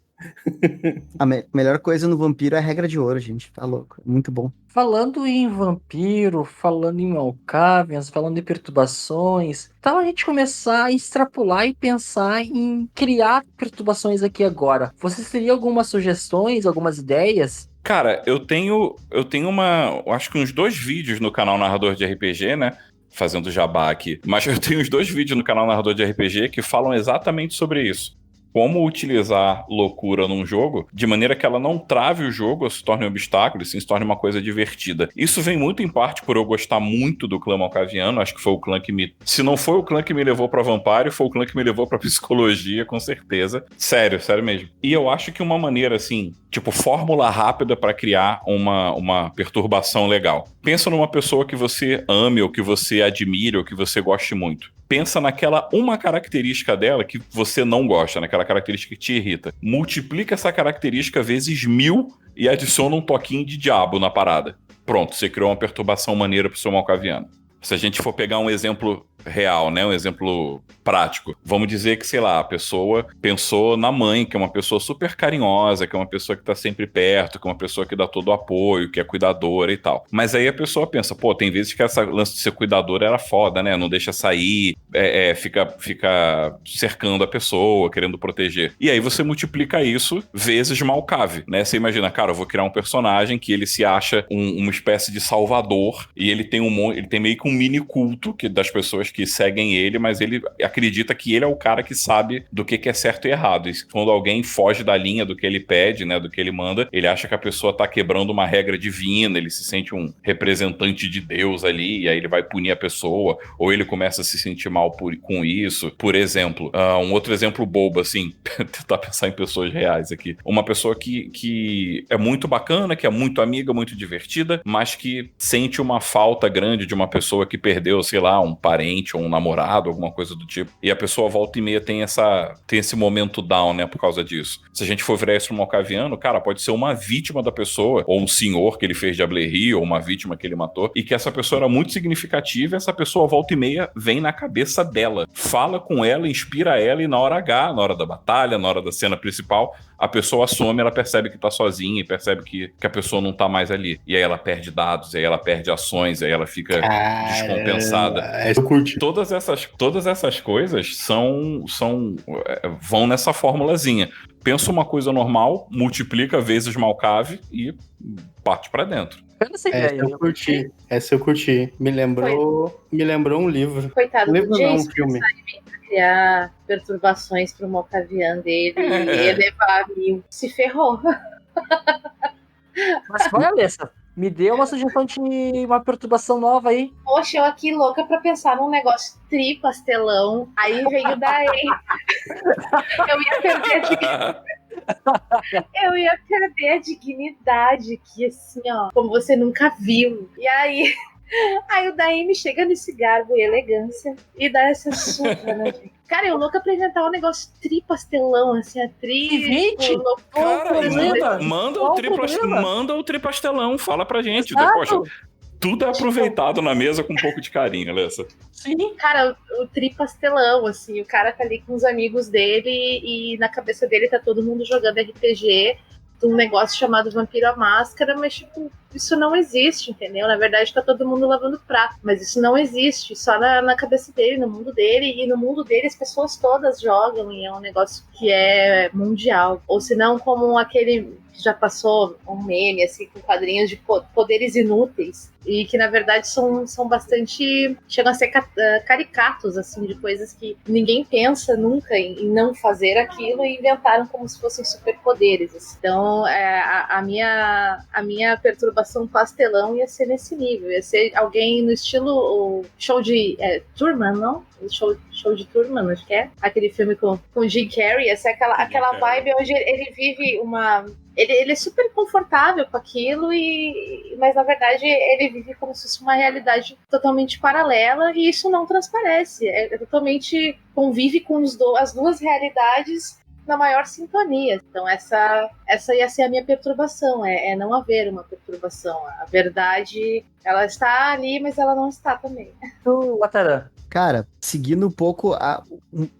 melhor coisa no vampiro é a regra de ouro, gente. Tá louco. Muito bom. Falando em vampiro, falando em Malkavians, falando em perturbações, tal a gente começar a extrapolar e pensar em criar perturbações aqui agora. Vocês teriam algumas sugestões, algumas ideias? Cara, eu tenho acho que uns 2 vídeos no canal Narrador de RPG, né? Fazendo jabá aqui. Mas eu tenho uns 2 vídeos no canal Narrador de RPG que falam exatamente sobre isso. como utilizar loucura num jogo de maneira que ela não trave o jogo ou se torne um obstáculo, e sim se torne uma coisa divertida. Isso vem muito em parte por eu gostar muito do clã malcaviano, acho que foi o clã que me... Se não foi o clã que me levou pra Vampire, foi o clã que me levou pra psicologia, com certeza. Sério mesmo. E eu acho que uma maneira, assim, tipo, fórmula rápida pra criar uma perturbação legal. Pensa numa pessoa que você ame, ou que você admire, ou que você goste muito. Pensa naquela uma característica dela que você não gosta, naquela característica que te irrita. Multiplica essa característica vezes 1000 e adiciona um toquinho de diabo na parada. Pronto, você criou uma perturbação maneira pro seu malcaviano. Se a gente for pegar um exemplo real, né, um exemplo prático, vamos dizer que, sei lá, a pessoa pensou na mãe, que é uma pessoa super carinhosa, que é uma pessoa que tá sempre perto, que é uma pessoa que dá todo o apoio, que é cuidadora e tal. Mas aí a pessoa pensa, pô, tem vezes que essa lance de ser cuidadora era foda, né, não deixa sair, fica cercando a pessoa, querendo proteger. E aí você multiplica isso vezes malcave, né, você imagina, cara, eu vou criar um personagem que ele se acha uma espécie de salvador, e ele tem meio que um mini culto das pessoas que seguem ele, mas ele acredita que ele é o cara que sabe do que é certo e errado. E quando alguém foge da linha do que ele pede, né, do que ele manda, ele acha que a pessoa tá quebrando uma regra divina, ele se sente um representante de Deus ali, e aí ele vai punir a pessoa, ou ele começa a se sentir mal com isso. Por exemplo, um outro exemplo bobo, assim, tentar pensar em pessoas reais aqui. Uma pessoa que é muito bacana, que é muito amiga, muito divertida, mas que sente uma falta grande de uma pessoa que perdeu, sei lá, um parente ou um namorado, alguma coisa do tipo. E a pessoa volta e meia tem esse momento down, né, por causa disso. Se a gente for virar isso no malcaviano, cara, pode ser uma vítima da pessoa, ou um senhor que ele fez diablerie, ou uma vítima que ele matou, e que essa pessoa era muito significativa, e essa pessoa volta e meia vem na cabeça dela, fala com ela, inspira ela, e na hora H, na hora da batalha, na hora da cena principal, a pessoa some, ela percebe que tá sozinha, e percebe que a pessoa não tá mais ali. E aí ela perde dados, e aí ela perde ações, e aí ela fica descompensada. Eu curti. Todas essas coisas vão nessa formulazinha. Pensa uma coisa normal, multiplica vezes malcave e parte pra dentro. Essa eu curti. Me lembrou um livro. Coitado livro do não, Jason, um filme. pra criar perturbações pro malcaviano dele e elevar a 1000. Se ferrou. Mas olha, Alessa, me deu uma sugestão de uma perturbação nova aí. Poxa, eu aqui louca pra pensar num negócio tripastelão. Aí veio daí. Eu ia perder a dignidade aqui, assim, ó. Como você nunca viu. E aí o Daime chega nesse garbo e elegância e dá essa surra, né, gente? Cara, eu louca pra inventar um negócio tripastelão, assim, atriz. Cara, manda o tripastelão, fala pra gente. Poxa, tudo é aproveitado na mesa com um pouco de carinho, Alessa. Sim. Cara, o tripastelão, assim, o cara tá ali com os amigos dele e na cabeça dele tá todo mundo jogando RPG de um negócio chamado Vampiro à Máscara, mas, tipo, isso não existe, entendeu? Na verdade, tá todo mundo lavando prato, mas isso não existe, só na cabeça dele, no mundo dele, e no mundo dele as pessoas todas jogam, e é um negócio que é mundial. Ou se não, como aquele que já passou um meme, assim, com quadrinhos de poderes inúteis, e que, na verdade, são bastante... chegam a ser caricatos, assim, de coisas que ninguém pensa nunca em não fazer aquilo e inventaram como se fossem superpoderes. Assim. Então, a minha perturbação pastelão ia ser nesse nível. Ia ser alguém no estilo o show de Truman, não? O show de Truman, acho que é. Aquele filme com Jim Carrey. Ia ser aquela vibe onde ele vive uma... Ele é super confortável com aquilo, mas na verdade ele vive como se fosse uma realidade totalmente paralela e isso não transparece. Totalmente convive com as duas realidades na maior sintonia. Então essa ia ser a minha perturbação, é não haver uma perturbação. A verdade, ela está ali, mas ela não está também. Latarã. Cara, seguindo um pouco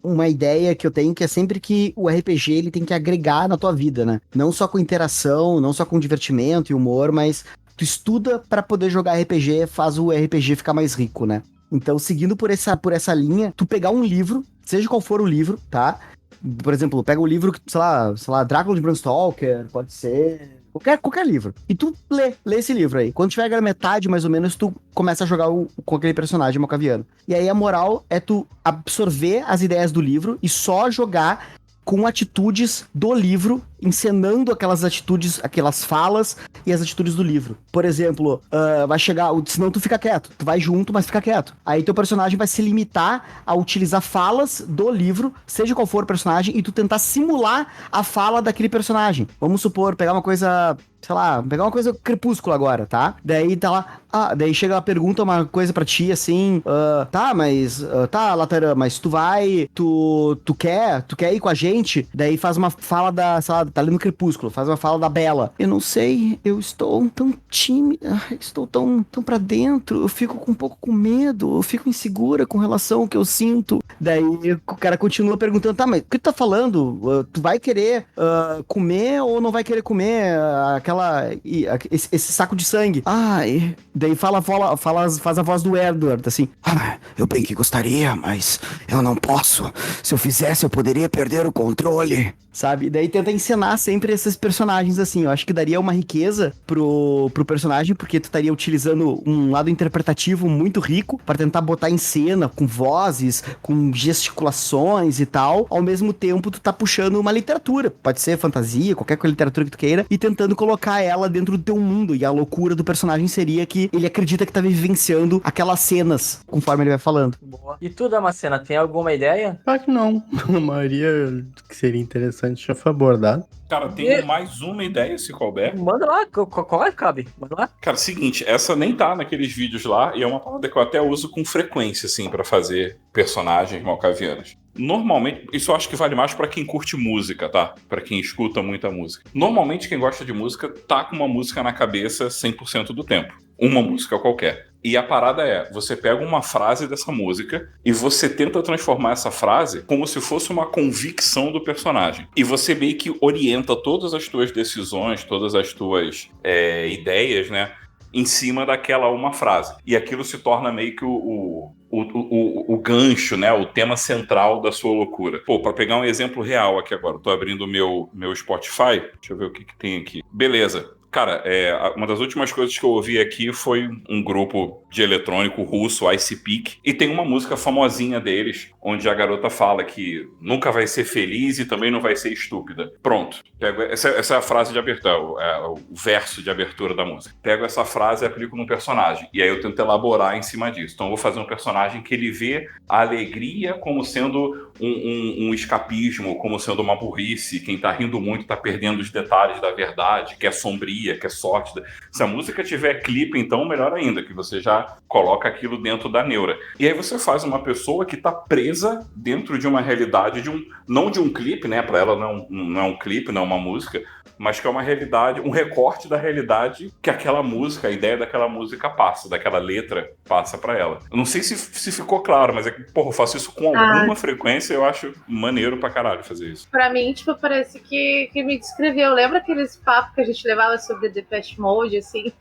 uma ideia que eu tenho, que é sempre que o RPG ele tem que agregar na tua vida, né? Não só com interação, não só com divertimento e humor, mas tu estuda pra poder jogar RPG, faz o RPG ficar mais rico, né? Então, seguindo por essa linha, tu pegar um livro, seja qual for o livro, tá? Por exemplo, pega o livro, sei lá, Drácula de Bram Stoker, pode ser... Qualquer livro. E tu lê esse livro aí. Quando tiver a metade, mais ou menos, tu começa a jogar com aquele personagem malcaviano. E aí a moral é tu absorver as ideias do livro e só jogar com atitudes do livro, encenando aquelas atitudes, aquelas falas e as atitudes do livro. Por exemplo, vai chegar, senão tu fica quieto, tu vai junto, mas fica quieto. Aí teu personagem vai se limitar a utilizar falas do livro, seja qual for o personagem, e tu tentar simular a fala daquele personagem. Vamos supor, pegar uma coisa, sei lá, pegar uma coisa Crepúsculo agora, tá? Daí tá lá, daí chega a pergunta, uma coisa pra ti, assim, tá, Latarã, mas tu quer ir com a gente? Daí faz uma fala da, sei lá, tá lendo Crepúsculo, faz uma fala da Bella. Eu não sei, eu estou tão tímida, estou tão pra dentro, eu fico um pouco com medo, eu fico insegura com relação ao que eu sinto. Daí o cara continua perguntando, tá, mas o que tu tá falando? Tu vai querer comer ou não vai querer comer esse saco de sangue? Daí faz a voz do Edward, assim. Eu bem que gostaria, mas eu não posso. Se eu fizesse, eu poderia perder o controle. Sabe? Daí tenta encenar sempre esses personagens, assim. Eu acho que daria uma riqueza pro personagem, porque tu estaria utilizando um lado interpretativo muito rico para tentar botar em cena, com vozes, com gesticulações e tal. Ao mesmo tempo, tu tá puxando uma literatura. Pode ser fantasia, qualquer literatura que tu queira, e tentando colocar ela dentro do teu mundo. E a loucura do personagem seria que ele acredita que tá vivenciando aquelas cenas, conforme ele vai falando. Boa. E tu, Damascena, tem alguma ideia? Claro que não. A maioria que seria interessante já foi abordado. Cara, tem mais uma ideia, se couber. Manda lá, qual é, cabe? Manda lá. Cara, seguinte, essa nem tá naqueles vídeos lá, e é uma palavra que eu até uso com frequência, assim, pra fazer personagens malcavianos. Normalmente, isso eu acho que vale mais pra quem curte música, tá? Pra quem escuta muita música. Normalmente, quem gosta de música tá com uma música na cabeça 100% do tempo. Uma música qualquer. E a parada é, você pega uma frase dessa música e você tenta transformar essa frase como se fosse uma convicção do personagem. E você meio que orienta todas as tuas decisões, todas as tuas ideias, né? Em cima daquela uma frase. E aquilo se torna meio que o gancho, né? O tema central da sua loucura. Pô, pra pegar um exemplo real aqui agora, eu tô abrindo o meu Spotify. Deixa eu ver o que tem aqui. Beleza. Cara, uma das últimas coisas que eu ouvi aqui foi um grupo de eletrônico russo, Ice Peak, e tem uma música famosinha deles, onde a garota fala que nunca vai ser feliz e também não vai ser estúpida. Pronto. Essa é a frase de abertura, o verso de abertura da música. Pego essa frase e aplico num personagem. E aí eu tento elaborar em cima disso. Então eu vou fazer um personagem que ele vê a alegria como sendo um escapismo, como sendo uma burrice. Quem tá rindo muito tá perdendo os detalhes da verdade, que é sombria, que é sórdida. Se a música tiver clipe, então melhor ainda, que você já coloca aquilo dentro da neura. E aí você faz uma pessoa que tá presa dentro de uma realidade, não de um clipe, né? Pra ela não é um clipe, não é uma música, mas que é uma realidade, um recorte da realidade que aquela música, a ideia daquela música passa, daquela letra passa pra ela. Eu não sei se ficou claro, mas é que, porra, eu faço isso com alguma frequência, eu acho maneiro pra caralho fazer isso. Pra mim, tipo, parece que me descreveu. Lembra aqueles papos que a gente levava sobre Depeche Mode, assim?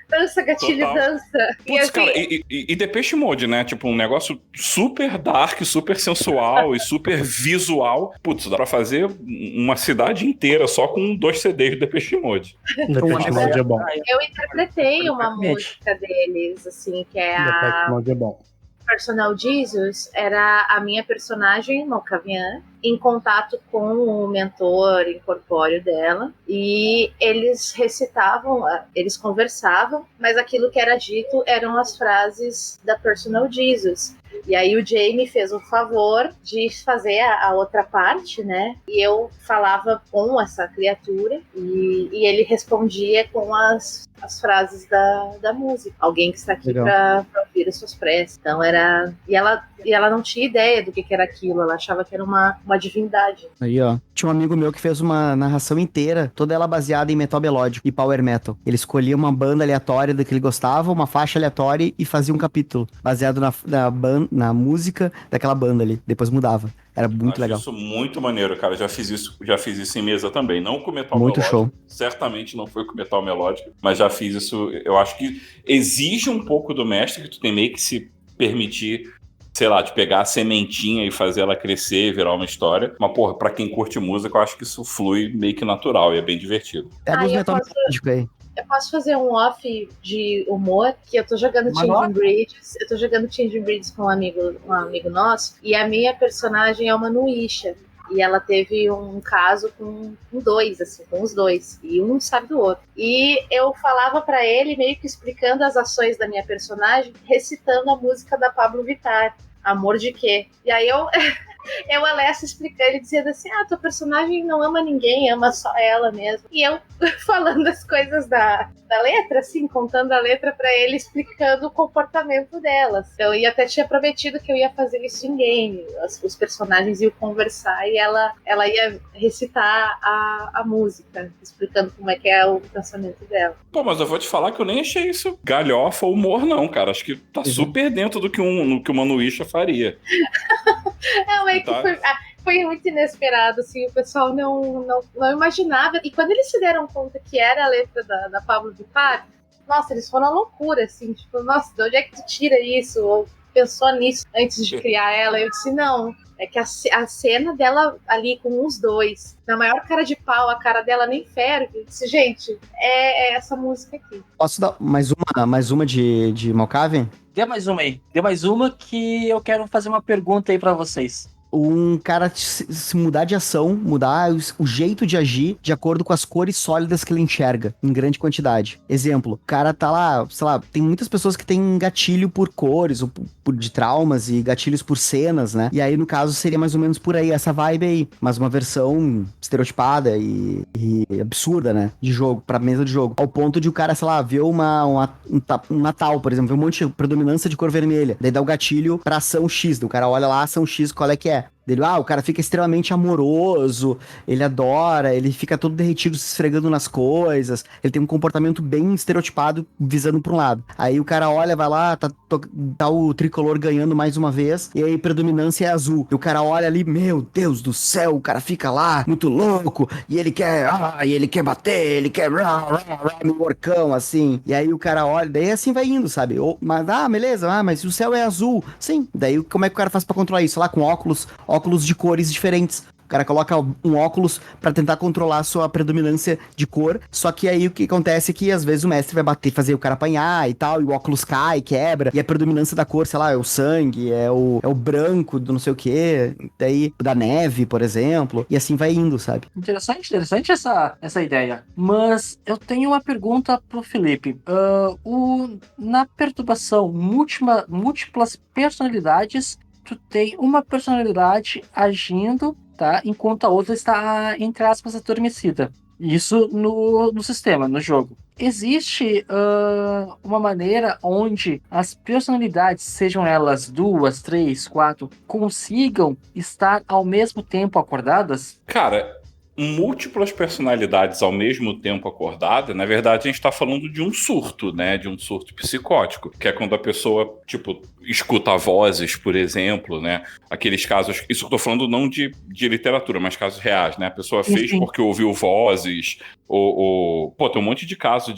Dança, gatilho, total. Dança. Putz, assim, cara, e Depeche Mode, né? Tipo, um negócio super dark, super sensual e super visual. Putz, dá pra fazer uma cidade inteira só com 2 CDs de Depeche Mode. Depeche Mode é bom. Eu interpretei uma música deles, assim, que é Depeche Mode é bom. Personal Jesus. Era a minha personagem, Malkavian, em contato com o mentor incorpóreo dela, e eles recitavam, eles conversavam, mas aquilo que era dito eram as frases da Personal Jesus. E aí o Jamie fez o favor de fazer a outra parte, né? E eu falava com essa criatura e ele respondia com as frases da música. Alguém que está aqui para ouvir as suas preces. Então era... E ela não tinha ideia do que era aquilo. Ela achava que era uma divindade. Aí, ó. Tinha um amigo meu que fez uma narração inteira, toda ela baseada em metal melódico e power metal. Ele escolhia uma banda aleatória do que ele gostava, uma faixa aleatória e fazia um capítulo baseado na música daquela banda ali. Depois mudava. Era muito legal. Isso muito maneiro, cara. Já fiz isso em mesa também. Não com metal muito melódico. Show. Certamente não foi com metal melódico, mas já fiz isso. Eu acho que exige um pouco do mestre, que tu tem meio que se permitir, sei lá, de pegar a sementinha e fazer ela crescer e virar uma história. Mas, porra, pra quem curte música, eu acho que isso flui meio que natural e é bem divertido. Pega os metal melódico aí. Eu posso fazer um off de humor, que eu tô jogando Changing Bridges. Eu tô jogando Changing Bridges com um amigo nosso, e a minha personagem é uma Nuisha. E ela teve um caso com os dois. E um sabe do outro. E eu falava pra ele, meio que explicando as ações da minha personagem, recitando a música da Pablo Vittar. Amor de quê? E aí eu Alessa explicando, ele dizendo assim, tua personagem não ama ninguém, ama só ela mesmo. E eu falando as coisas da letra, assim, contando a letra pra ele, explicando o comportamento delas. Então, eu até tinha prometido que eu ia fazer isso em game. Os personagens iam conversar e ela ia recitar a música, explicando como é que é o pensamento dela. Pô, mas eu vou te falar que eu nem achei isso galhofa ou humor, não, cara. Acho que tá super dentro do que uma Nuisha faria. Não, é que foi muito inesperado, assim, o pessoal não imaginava. E quando eles se deram conta que era a letra da Pablo Vittar, nossa, eles foram à loucura, assim, tipo, nossa, de onde é que tu tira isso? Ou pensou nisso antes de criar ela? Eu disse, não, é que a cena dela ali com os dois, na maior cara de pau, a cara dela nem ferve. Eu disse, gente, é essa música aqui. Posso dar mais uma de Malkavian? Dê mais uma aí. Dê mais uma que eu quero fazer uma pergunta aí pra vocês. Um cara se mudar de ação, mudar o jeito de agir de acordo com as cores sólidas que ele enxerga, em grande quantidade. Exemplo, o cara tá lá, sei lá, tem muitas pessoas que têm gatilho por cores, ou de traumas, e gatilhos por cenas, né? E aí, no caso, seria mais ou menos por aí, essa vibe aí. Mas uma versão estereotipada e absurda, né? De jogo, pra mesa de jogo. Ao ponto de o cara, sei lá, ver um Natal, por exemplo, ver um monte de predominância de cor vermelha. Daí dá o gatilho pra ação X. O cara olha lá, ação X, qual é que é? Dele, o cara fica extremamente amoroso, ele adora, ele fica todo derretido, se esfregando nas coisas, ele tem um comportamento bem estereotipado, visando pra um lado. Aí o cara olha, vai lá, tá o tricolor ganhando mais uma vez, e aí predominância é azul. E o cara olha ali, meu Deus do céu, o cara fica lá, muito louco, e ele quer bater, ele quer no orcão, assim. E aí o cara olha, daí assim vai indo, sabe? Beleza, mas o céu é azul. Sim, daí como é que o cara faz pra controlar isso? Lá com óculos de cores diferentes. O cara coloca um óculos pra tentar controlar a sua predominância de cor, só que aí o que acontece é que às vezes o mestre vai bater, fazer o cara apanhar e tal, e o óculos cai, quebra, e a predominância da cor, sei lá, é o sangue, é o branco do não sei o que, daí da neve, por exemplo, e assim vai indo, sabe? Interessante essa ideia. Mas eu tenho uma pergunta pro Felipe. Na perturbação, múltiplas personalidades, tu tem uma personalidade agindo, tá? Enquanto a outra está, entre aspas, adormecida. Isso no sistema, no jogo. Existe uma maneira onde as personalidades, sejam elas 2, 3, 4, consigam estar ao mesmo tempo acordadas? Cara, múltiplas personalidades ao mesmo tempo acordada, na verdade a gente está falando de um surto, né? De um surto psicótico, que é quando a pessoa, escuta vozes, por exemplo, né? Aqueles casos, isso eu tô falando não de literatura, mas casos reais, né? A pessoa fez porque ouviu vozes, tem um monte de casos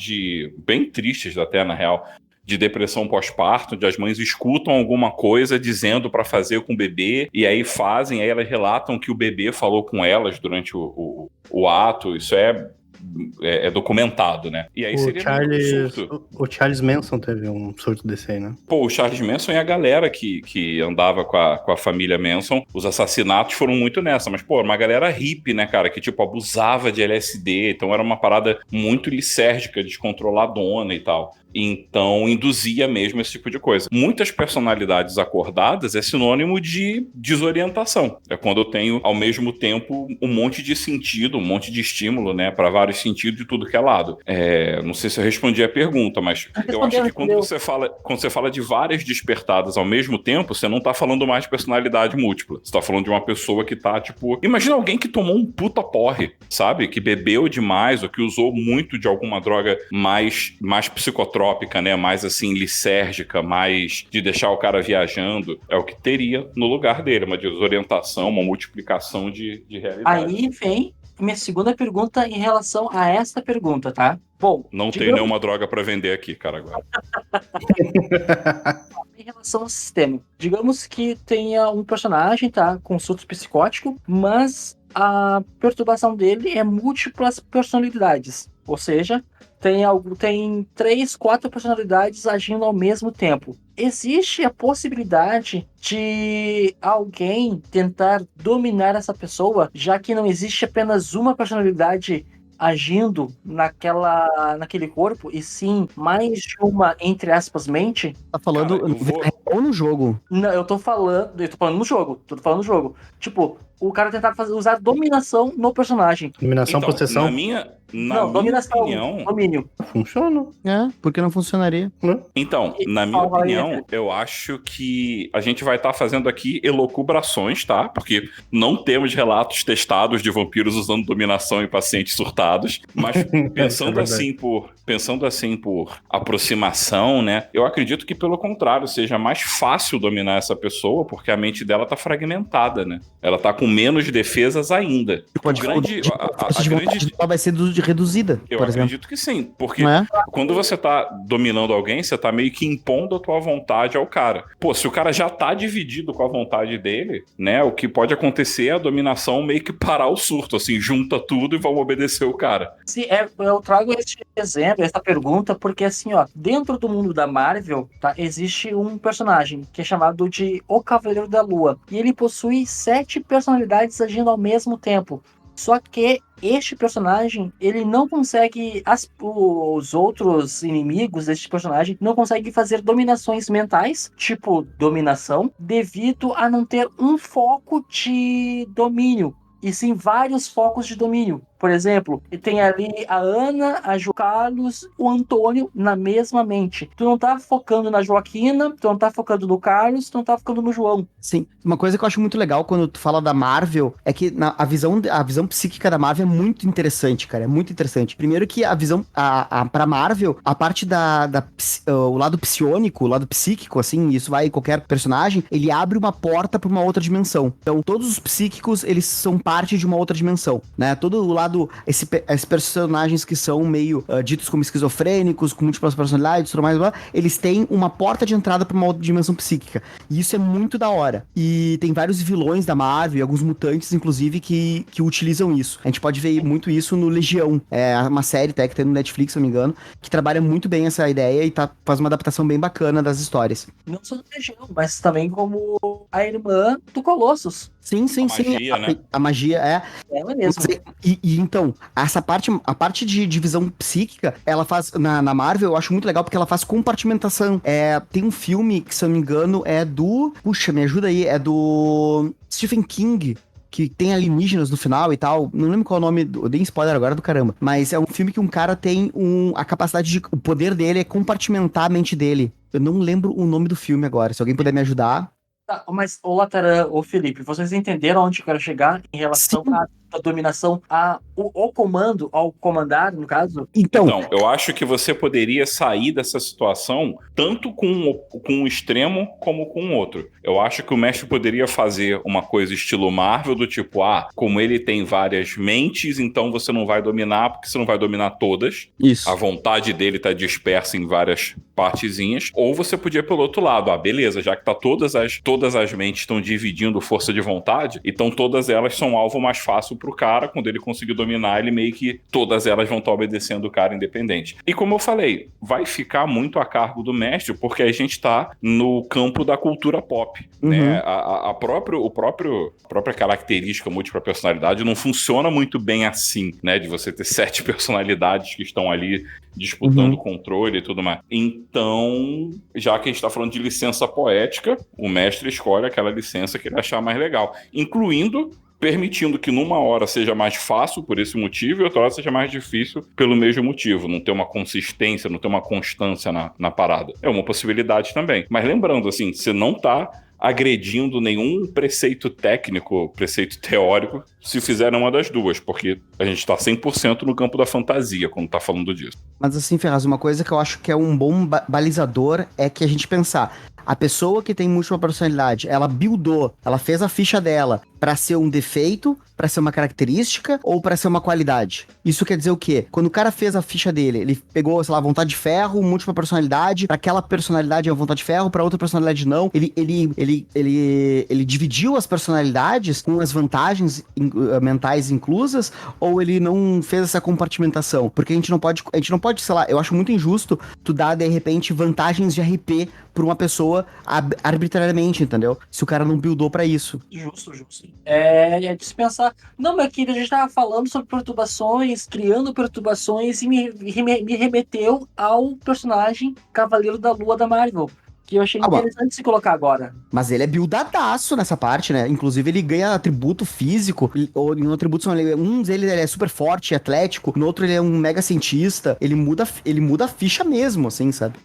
bem tristes até, na real, de depressão pós-parto, onde as mães escutam alguma coisa dizendo para fazer com o bebê, e aí fazem, aí elas relatam que o bebê falou com elas durante o ato. Isso é documentado, né? E aí o Charles Manson teve um surto desse aí, né? O Charles Manson e a galera que andava com a família Manson, os assassinatos foram muito nessa, mas, uma galera hippie, né, cara, que, abusava de LSD, então era uma parada muito lisérgica, descontroladona e tal. Então, induzia mesmo esse tipo de coisa. Muitas personalidades acordadas é sinônimo de desorientação. É quando eu tenho, ao mesmo tempo, um monte de sentido, um monte de estímulo, né, para vários sentidos de tudo que é lado. Não sei se eu respondi a pergunta, mas eu acho que quando você fala de várias despertadas ao mesmo tempo, você não tá falando mais de personalidade múltipla. Você tá falando de uma pessoa que tá, Imagina alguém que tomou um puta porre, sabe? Que bebeu demais ou que usou muito de alguma droga mais psicotrópica, né? Mais assim, lisérgica, mais de deixar o cara viajando. É o que teria no lugar dele, uma desorientação, uma multiplicação de realidade. Aí vem minha segunda pergunta em relação a esta pergunta, tá? Bom, não tem nenhuma droga pra vender aqui, cara, agora. Em relação ao sistema, digamos que tenha um personagem, tá? Com surto psicótico, mas a perturbação dele é múltiplas personalidades. Ou seja, tem 3, 4 personalidades agindo ao mesmo tempo. Existe a possibilidade de alguém tentar dominar essa pessoa, já que não existe apenas uma personalidade agindo naquele corpo, e sim mais de uma, entre aspas, mente? Tá falando Cara, eu vou- ou no jogo? Não, eu tô falando no jogo. Tipo, o cara tentar usar dominação no personagem. Dominação, Então, possessão. na minha dominação, opinião, domínio. Funciona. Porque não funcionaria. então, na minha opinião, eu acho que a gente vai estar fazendo aqui elucubrações, tá? Porque não temos relatos testados de vampiros usando dominação em pacientes surtados, mas pensando assim por aproximação, né? Eu acredito que pelo contrário, seja mais fácil dominar essa pessoa, porque a mente dela tá fragmentada, né? Ela tá com menos defesas ainda. A grande vontade dela vai ser reduzida, Eu por exemplo. acredito que sim, porque Não é? quando você tá dominando alguém, você tá meio que impondo a tua vontade ao cara. Pô, se o cara já tá dividido com a vontade dele, né, o que pode acontecer é a dominação meio que parar o surto, assim, junta tudo e vão obedecer o cara. Sim, eu trago esse exemplo, essa pergunta, porque assim, ó, dentro do mundo da Marvel, tá, existe um personagem que é chamado de O Cavaleiro da Lua, e ele possui 7 personalidades agindo ao mesmo tempo. Só que este personagem, ele não consegue, os outros inimigos deste personagem não conseguem fazer dominações mentais, tipo dominação, devido a não ter um foco de domínio, e sim vários focos de domínio. Por exemplo, tem ali a Ana, a Carlos, o Antônio na mesma mente. Tu não tá focando na Joaquina, tu não tá focando no Carlos, tu não tá focando no João. Sim, uma coisa que eu acho muito legal quando tu fala da Marvel é que a visão psíquica da Marvel é muito interessante, cara, é muito interessante. Primeiro que a visão, pra Marvel, a parte o lado psiônico, o lado psíquico, assim, isso vai em qualquer personagem, ele abre uma porta pra uma outra dimensão. Então, todos os psíquicos, eles são parte de uma outra dimensão, né? Todo o lado, esses personagens que são meio ditos como esquizofrênicos, com múltiplas personalidades, tudo mais, eles têm uma porta de entrada pra uma outra dimensão psíquica. E isso é muito da hora. E tem vários vilões da Marvel, alguns mutantes, inclusive, que utilizam isso. A gente pode ver muito isso no Legião. É uma série até que tem no Netflix, se não me engano, que trabalha muito bem essa ideia e faz uma adaptação bem bacana das histórias. Não só do Legião, mas também como a irmã do Colossus. Sim. Magia, né? A magia é. Ela mesmo. E então, a parte de divisão psíquica, ela faz, na Marvel, eu acho muito legal porque ela faz compartimentação. Tem um filme que, se eu não me engano, é do... Puxa, me ajuda aí. É do Stephen King, que tem alienígenas no final e tal. Não lembro qual é o nome, eu dei spoiler agora do caramba. Mas é um filme que um cara tem a capacidade de... O poder dele é compartimentar a mente dele. Eu não lembro o nome do filme agora. Se alguém puder me ajudar... Tá, mas o Lataran, o Felipe, vocês entenderam onde eu quero chegar em relação à dominação, ao comando, ao comandar, no caso? Então, eu acho que você poderia sair dessa situação tanto com um extremo como com o outro. Eu acho que o mestre poderia fazer uma coisa estilo Marvel, do tipo, como ele tem várias mentes, então você não vai dominar, porque você não vai dominar todas. Isso. A vontade dele tá dispersa em várias partezinhas. Ou você podia ir pelo outro lado. Beleza, já que tá todas as mentes estão dividindo força de vontade, então todas elas são alvo mais fácil pro cara. Quando ele conseguir dominar, ele meio que todas elas vão estar obedecendo o cara independente. E como eu falei, vai ficar muito a cargo do mestre, porque a gente tá no campo da cultura pop, né? A própria característica múltipla personalidade não funciona muito bem assim, né? De você ter 7 personalidades que estão ali disputando o controle e tudo mais. Então, já que a gente tá falando de licença poética, o mestre escolhe aquela licença que ele achar mais legal, incluindo permitindo que numa hora seja mais fácil por esse motivo e outra hora seja mais difícil pelo mesmo motivo. Não ter uma consistência, não ter uma constância na parada. É uma possibilidade também. Mas lembrando, assim, você não tá agredindo nenhum preceito técnico, preceito teórico, se fizer uma das duas, porque a gente tá 100% no campo da fantasia quando tá falando disso. Mas assim, Ferraz, uma coisa que eu acho que é um bom balizador é que a gente pensar, A pessoa que tem múltipla personalidade, ela buildou, ela fez a ficha dela pra ser um defeito, pra ser uma característica ou pra ser uma qualidade. Isso quer dizer o quê? Quando o cara fez a ficha dele, ele pegou, sei lá, vontade de ferro, múltipla personalidade, pra aquela personalidade é vontade de ferro, pra outra personalidade não. Ele dividiu as personalidades com as vantagens mentais inclusas, ou ele não fez essa compartimentação? Porque a gente não pode, sei lá, eu acho muito injusto tu dar, de repente, vantagens de RP pra uma pessoa arbitrariamente, entendeu? Se o cara não buildou pra isso. Justo. É de se pensar. Não, mas aqui a gente tava falando sobre perturbações, criando perturbações, e me remeteu ao personagem Cavaleiro da Lua da Marvel, que eu achei interessante se colocar agora. Mas ele é buildadaço nessa parte, né? Inclusive, ele ganha atributo físico, ou em um atributo, um deles ele é super forte, atlético, no outro ele é um mega cientista, ele muda a ficha mesmo, assim, sabe?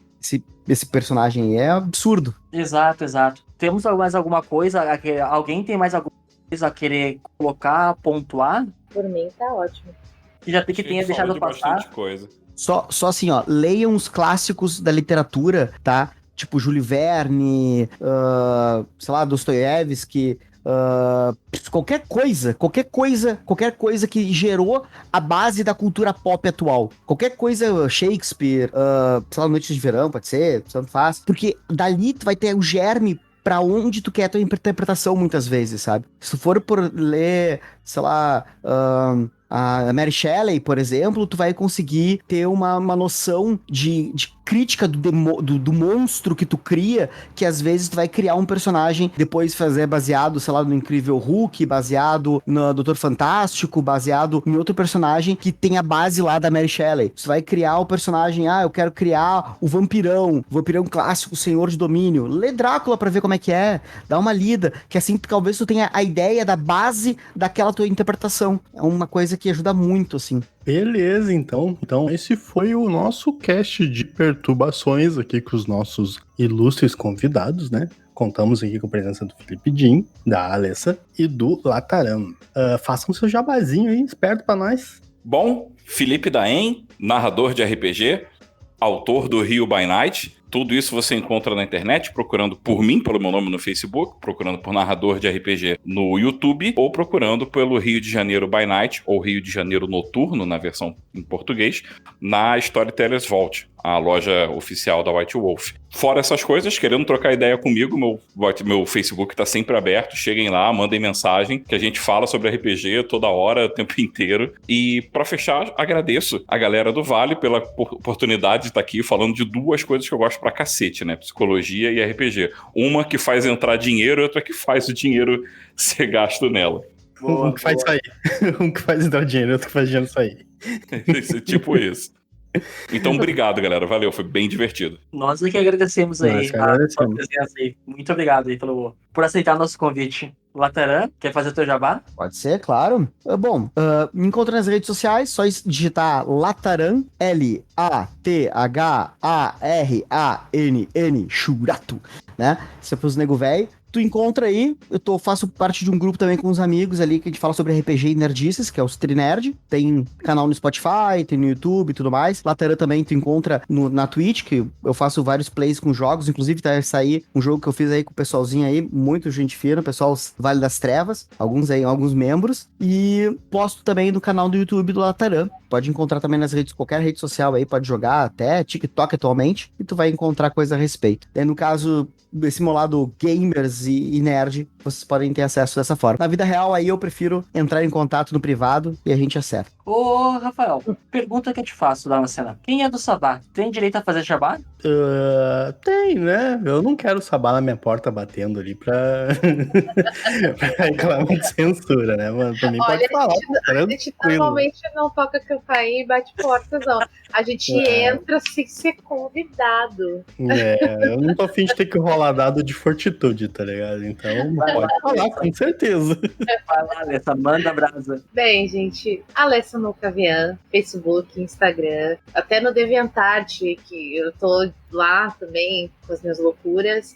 Esse personagem é absurdo. Exato. Temos mais alguma coisa? Alguém tem mais alguma coisa a querer colocar, pontuar? Por mim tá ótimo. Que já que tenha deixado de passar. bastante coisa. Só assim, ó, leiam os clássicos da literatura, tá? Tipo Júlio Verne, sei lá, Dostoiévski, qualquer coisa que gerou a base da cultura pop atual. Qualquer coisa, Shakespeare, sei lá, Noite de Verão, pode ser, tanto faz. Porque dali tu vai ter o germe pra onde tu quer a tua interpretação muitas vezes, sabe? Se tu for por ler, sei lá, a Mary Shelley, por exemplo, tu vai conseguir ter uma noção de crítica do monstro que tu cria, que às vezes tu vai criar um personagem, depois fazer baseado, sei lá, no Incrível Hulk, baseado no Doutor Fantástico, baseado em outro personagem que tem a base lá da Mary Shelley. Tu vai criar o personagem, eu quero criar o vampirão clássico, Senhor de Domínio. Lê Drácula pra ver como é que é, dá uma lida, que assim talvez tu tenha a ideia da base daquela tua interpretação. É uma coisa que ajuda muito, assim. Beleza, então. Então, esse foi o nosso cast de perturbações aqui com os nossos ilustres convidados, né? Contamos aqui com a presença do Felipe Jim, da Alessa e do Lataram. Façam seu jabazinho aí, esperto pra nós. Bom, Felipe Daen, narrador de RPG, autor do Rio by Night. Tudo isso você encontra na internet, procurando por mim, pelo meu nome no Facebook, procurando por narrador de RPG no YouTube, ou procurando pelo Rio de Janeiro by Night, ou Rio de Janeiro Noturno, na versão em português, na Storytellers Vault, a loja oficial da White Wolf. Fora essas coisas, querendo trocar ideia comigo, meu Facebook está sempre aberto, cheguem lá, mandem mensagem, que a gente fala sobre RPG toda hora, o tempo inteiro. E para fechar, agradeço a galera do Vale pela oportunidade de estar aqui falando de duas coisas que eu gosto pra cacete, né? Psicologia e RPG. Uma que faz entrar dinheiro e outra que faz o dinheiro ser gasto nela. Um que faz sair. Um que faz entrar dinheiro e outro que faz dinheiro sair. Tipo isso. Então, obrigado, galera. Valeu, foi bem divertido. Nós é que agradecemos aí. Nós que agradecemos. Muito obrigado aí por aceitar nosso convite. Lataran, quer fazer o teu jabá? Pode ser, claro. Bom, me encontra nas redes sociais, só digitar Lataran, L-A-T-H-A-R-A-N-N, Churato, né? Isso é pros nego velho. Tu encontra aí, faço parte de um grupo também com uns amigos ali que a gente fala sobre RPG e nerdices, que é os Trinerd. Tem canal no Spotify, tem no YouTube e tudo mais. Lataran também tu encontra na Twitch, que eu faço vários plays com jogos, inclusive tá sair um jogo que eu fiz aí com o pessoalzinho aí, muito gente fina, o pessoal Vale das Trevas, alguns membros. E posto também no canal do YouTube do Lataran. Pode encontrar também qualquer rede social aí, pode jogar até TikTok atualmente, e tu vai encontrar coisa a respeito. Daí, no caso, desse meu lado gamers e nerd, vocês podem ter acesso dessa forma. Na vida real, aí eu prefiro entrar em contato no privado e a gente acerta. Ô, Rafael, pergunta que eu te faço lá na cena. Quem é do Sabá? Tem direito a fazer jabá? Tem, né? Eu não quero o Sabá na minha porta batendo ali pra reclamar de censura, né, mano? Também pode falar. A gente normalmente não toca campainha e bate portas, não. A gente entra sem ser convidado. Eu não tô afim de ter que rolar dado de fortitude, tá ligado? Então pode falar, com certeza. Vai lá, Alessa, manda brasa. Bem, gente, Alessa Nocavian, Facebook, Instagram, até no DeviantArt, que eu tô lá também com as minhas loucuras.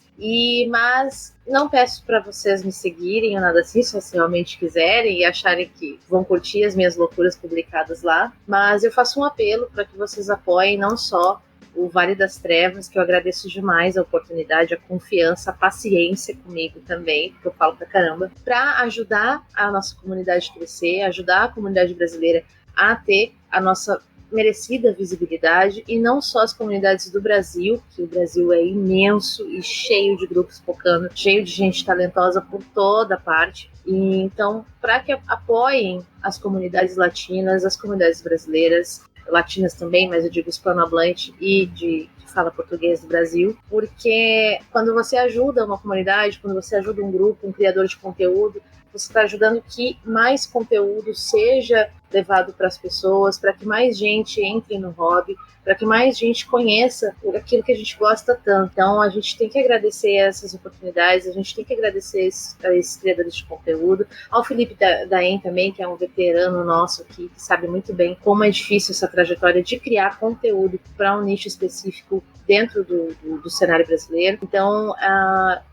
Mas não peço para vocês me seguirem ou nada assim, se vocês realmente quiserem e acharem que vão curtir as minhas loucuras publicadas lá. Mas eu faço um apelo para que vocês apoiem não só o Vale das Trevas, que eu agradeço demais a oportunidade, a confiança, a paciência comigo também, porque eu falo pra caramba, para ajudar a nossa comunidade a crescer, ajudar a comunidade brasileira a ter a nossa merecida visibilidade, e não só as comunidades do Brasil, que o Brasil é imenso e cheio de grupos focando, cheio de gente talentosa por toda parte. E então, para que apoiem as comunidades latinas, as comunidades brasileiras, latinas também, mas eu digo hispanohablante e de fala português do Brasil, porque quando você ajuda uma comunidade, quando você ajuda um grupo, um criador de conteúdo, você está ajudando que mais conteúdo seja levado para as pessoas, para que mais gente entre no hobby, para que mais gente conheça aquilo que a gente gosta tanto. Então, a gente tem que agradecer essas oportunidades, a gente tem que agradecer a esses criadores de conteúdo, ao Felipe Daen também, que é um veterano nosso aqui, que sabe muito bem como é difícil essa trajetória de criar conteúdo para um nicho específico dentro do cenário brasileiro. Então,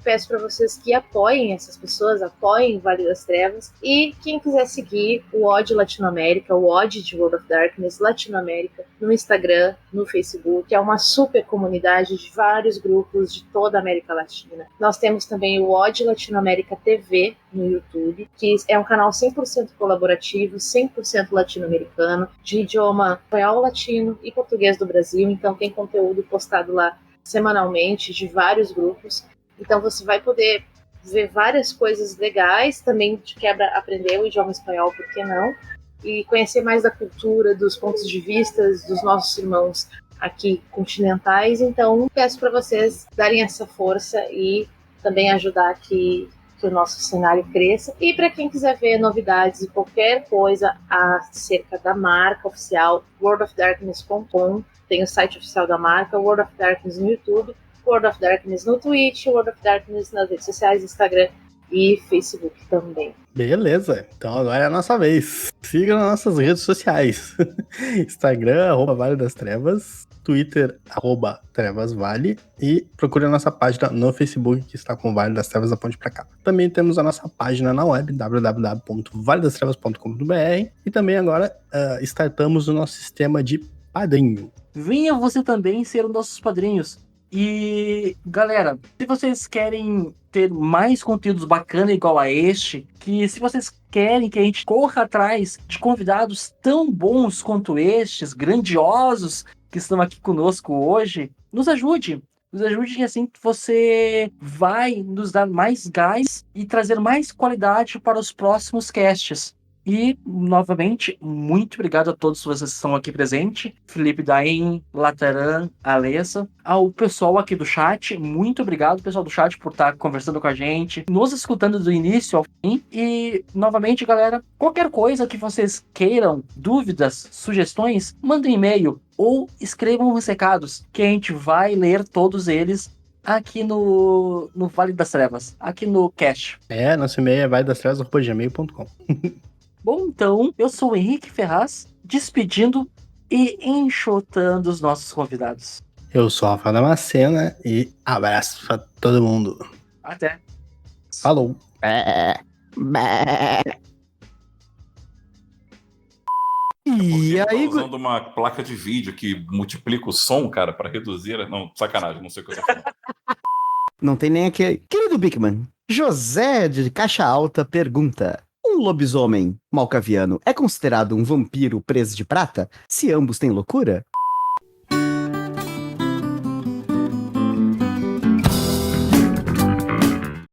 peço para vocês que apoiem essas pessoas, apoiem o Vale das Trevas, e quem quiser seguir o OD Latinoamérica, o OD de World of Darkness Latinoamérica, no Instagram, no Facebook, é uma super comunidade de vários grupos de toda a América Latina. Nós temos também o OD Latinoamérica TV no YouTube, que é um canal 100% colaborativo, 100% latino-americano, de idioma espanhol latino e português do Brasil, então tem conteúdo postado lá semanalmente de vários grupos, então você vai poder ver várias coisas legais, também de quebra aprender o idioma espanhol, por que não? E conhecer mais da cultura, dos pontos de vista dos nossos irmãos aqui continentais. Então, peço para vocês darem essa força e também ajudar que o nosso cenário cresça. E para quem quiser ver novidades e qualquer coisa acerca da marca oficial, worldofdarkness.com, tem o site oficial da marca, World of Darkness no YouTube, World of Darkness no Twitch, World of Darkness nas redes sociais, Instagram e Facebook também. Beleza, então agora é a nossa vez. Siga nas nossas redes sociais. Instagram, @Vale das Trevas, Twitter, @TrevasVale, e procure a nossa página no Facebook, que está com Vale das Trevas da Ponte pra cá. Também temos a nossa página na web, www.valedastrevas.com.br, e também agora startamos o nosso sistema de padrinho. Venha você também ser um dos nossos padrinhos. E, galera, se vocês querem ter mais conteúdos bacanas igual a este, que se vocês querem que a gente corra atrás de convidados tão bons quanto estes, grandiosos, que estão aqui conosco hoje, nos ajude. Nos ajude, que assim você vai nos dar mais gás e trazer mais qualidade para os próximos casts. E, novamente, muito obrigado a todos vocês que estão aqui presentes. Felipe Daen, Lataran, Alessa. Ao pessoal aqui do chat, muito obrigado, pessoal do chat, por estar conversando com a gente, nos escutando do início ao fim. E, novamente, galera, qualquer coisa que vocês queiram, dúvidas, sugestões, mandem um e-mail ou escrevam os recados, que a gente vai ler todos eles aqui no Vale das Trevas, aqui no cast. Nosso e-mail é valedastrevas@gmail.com. Bom, então, eu sou o Henrique Ferraz, despedindo e enxotando os nossos convidados. Eu sou o Rafael Damascena e abraço pra todo mundo. Até. Falou. E Tá aí, usando uma placa de vídeo que multiplica o som, cara, pra reduzir. Não, sacanagem, não sei o que eu tô falando. não tem nem aquele. Querido Bigman, José de Caixa Alta pergunta: um lobisomem malcaviano é considerado um vampiro preso de prata, se ambos têm loucura?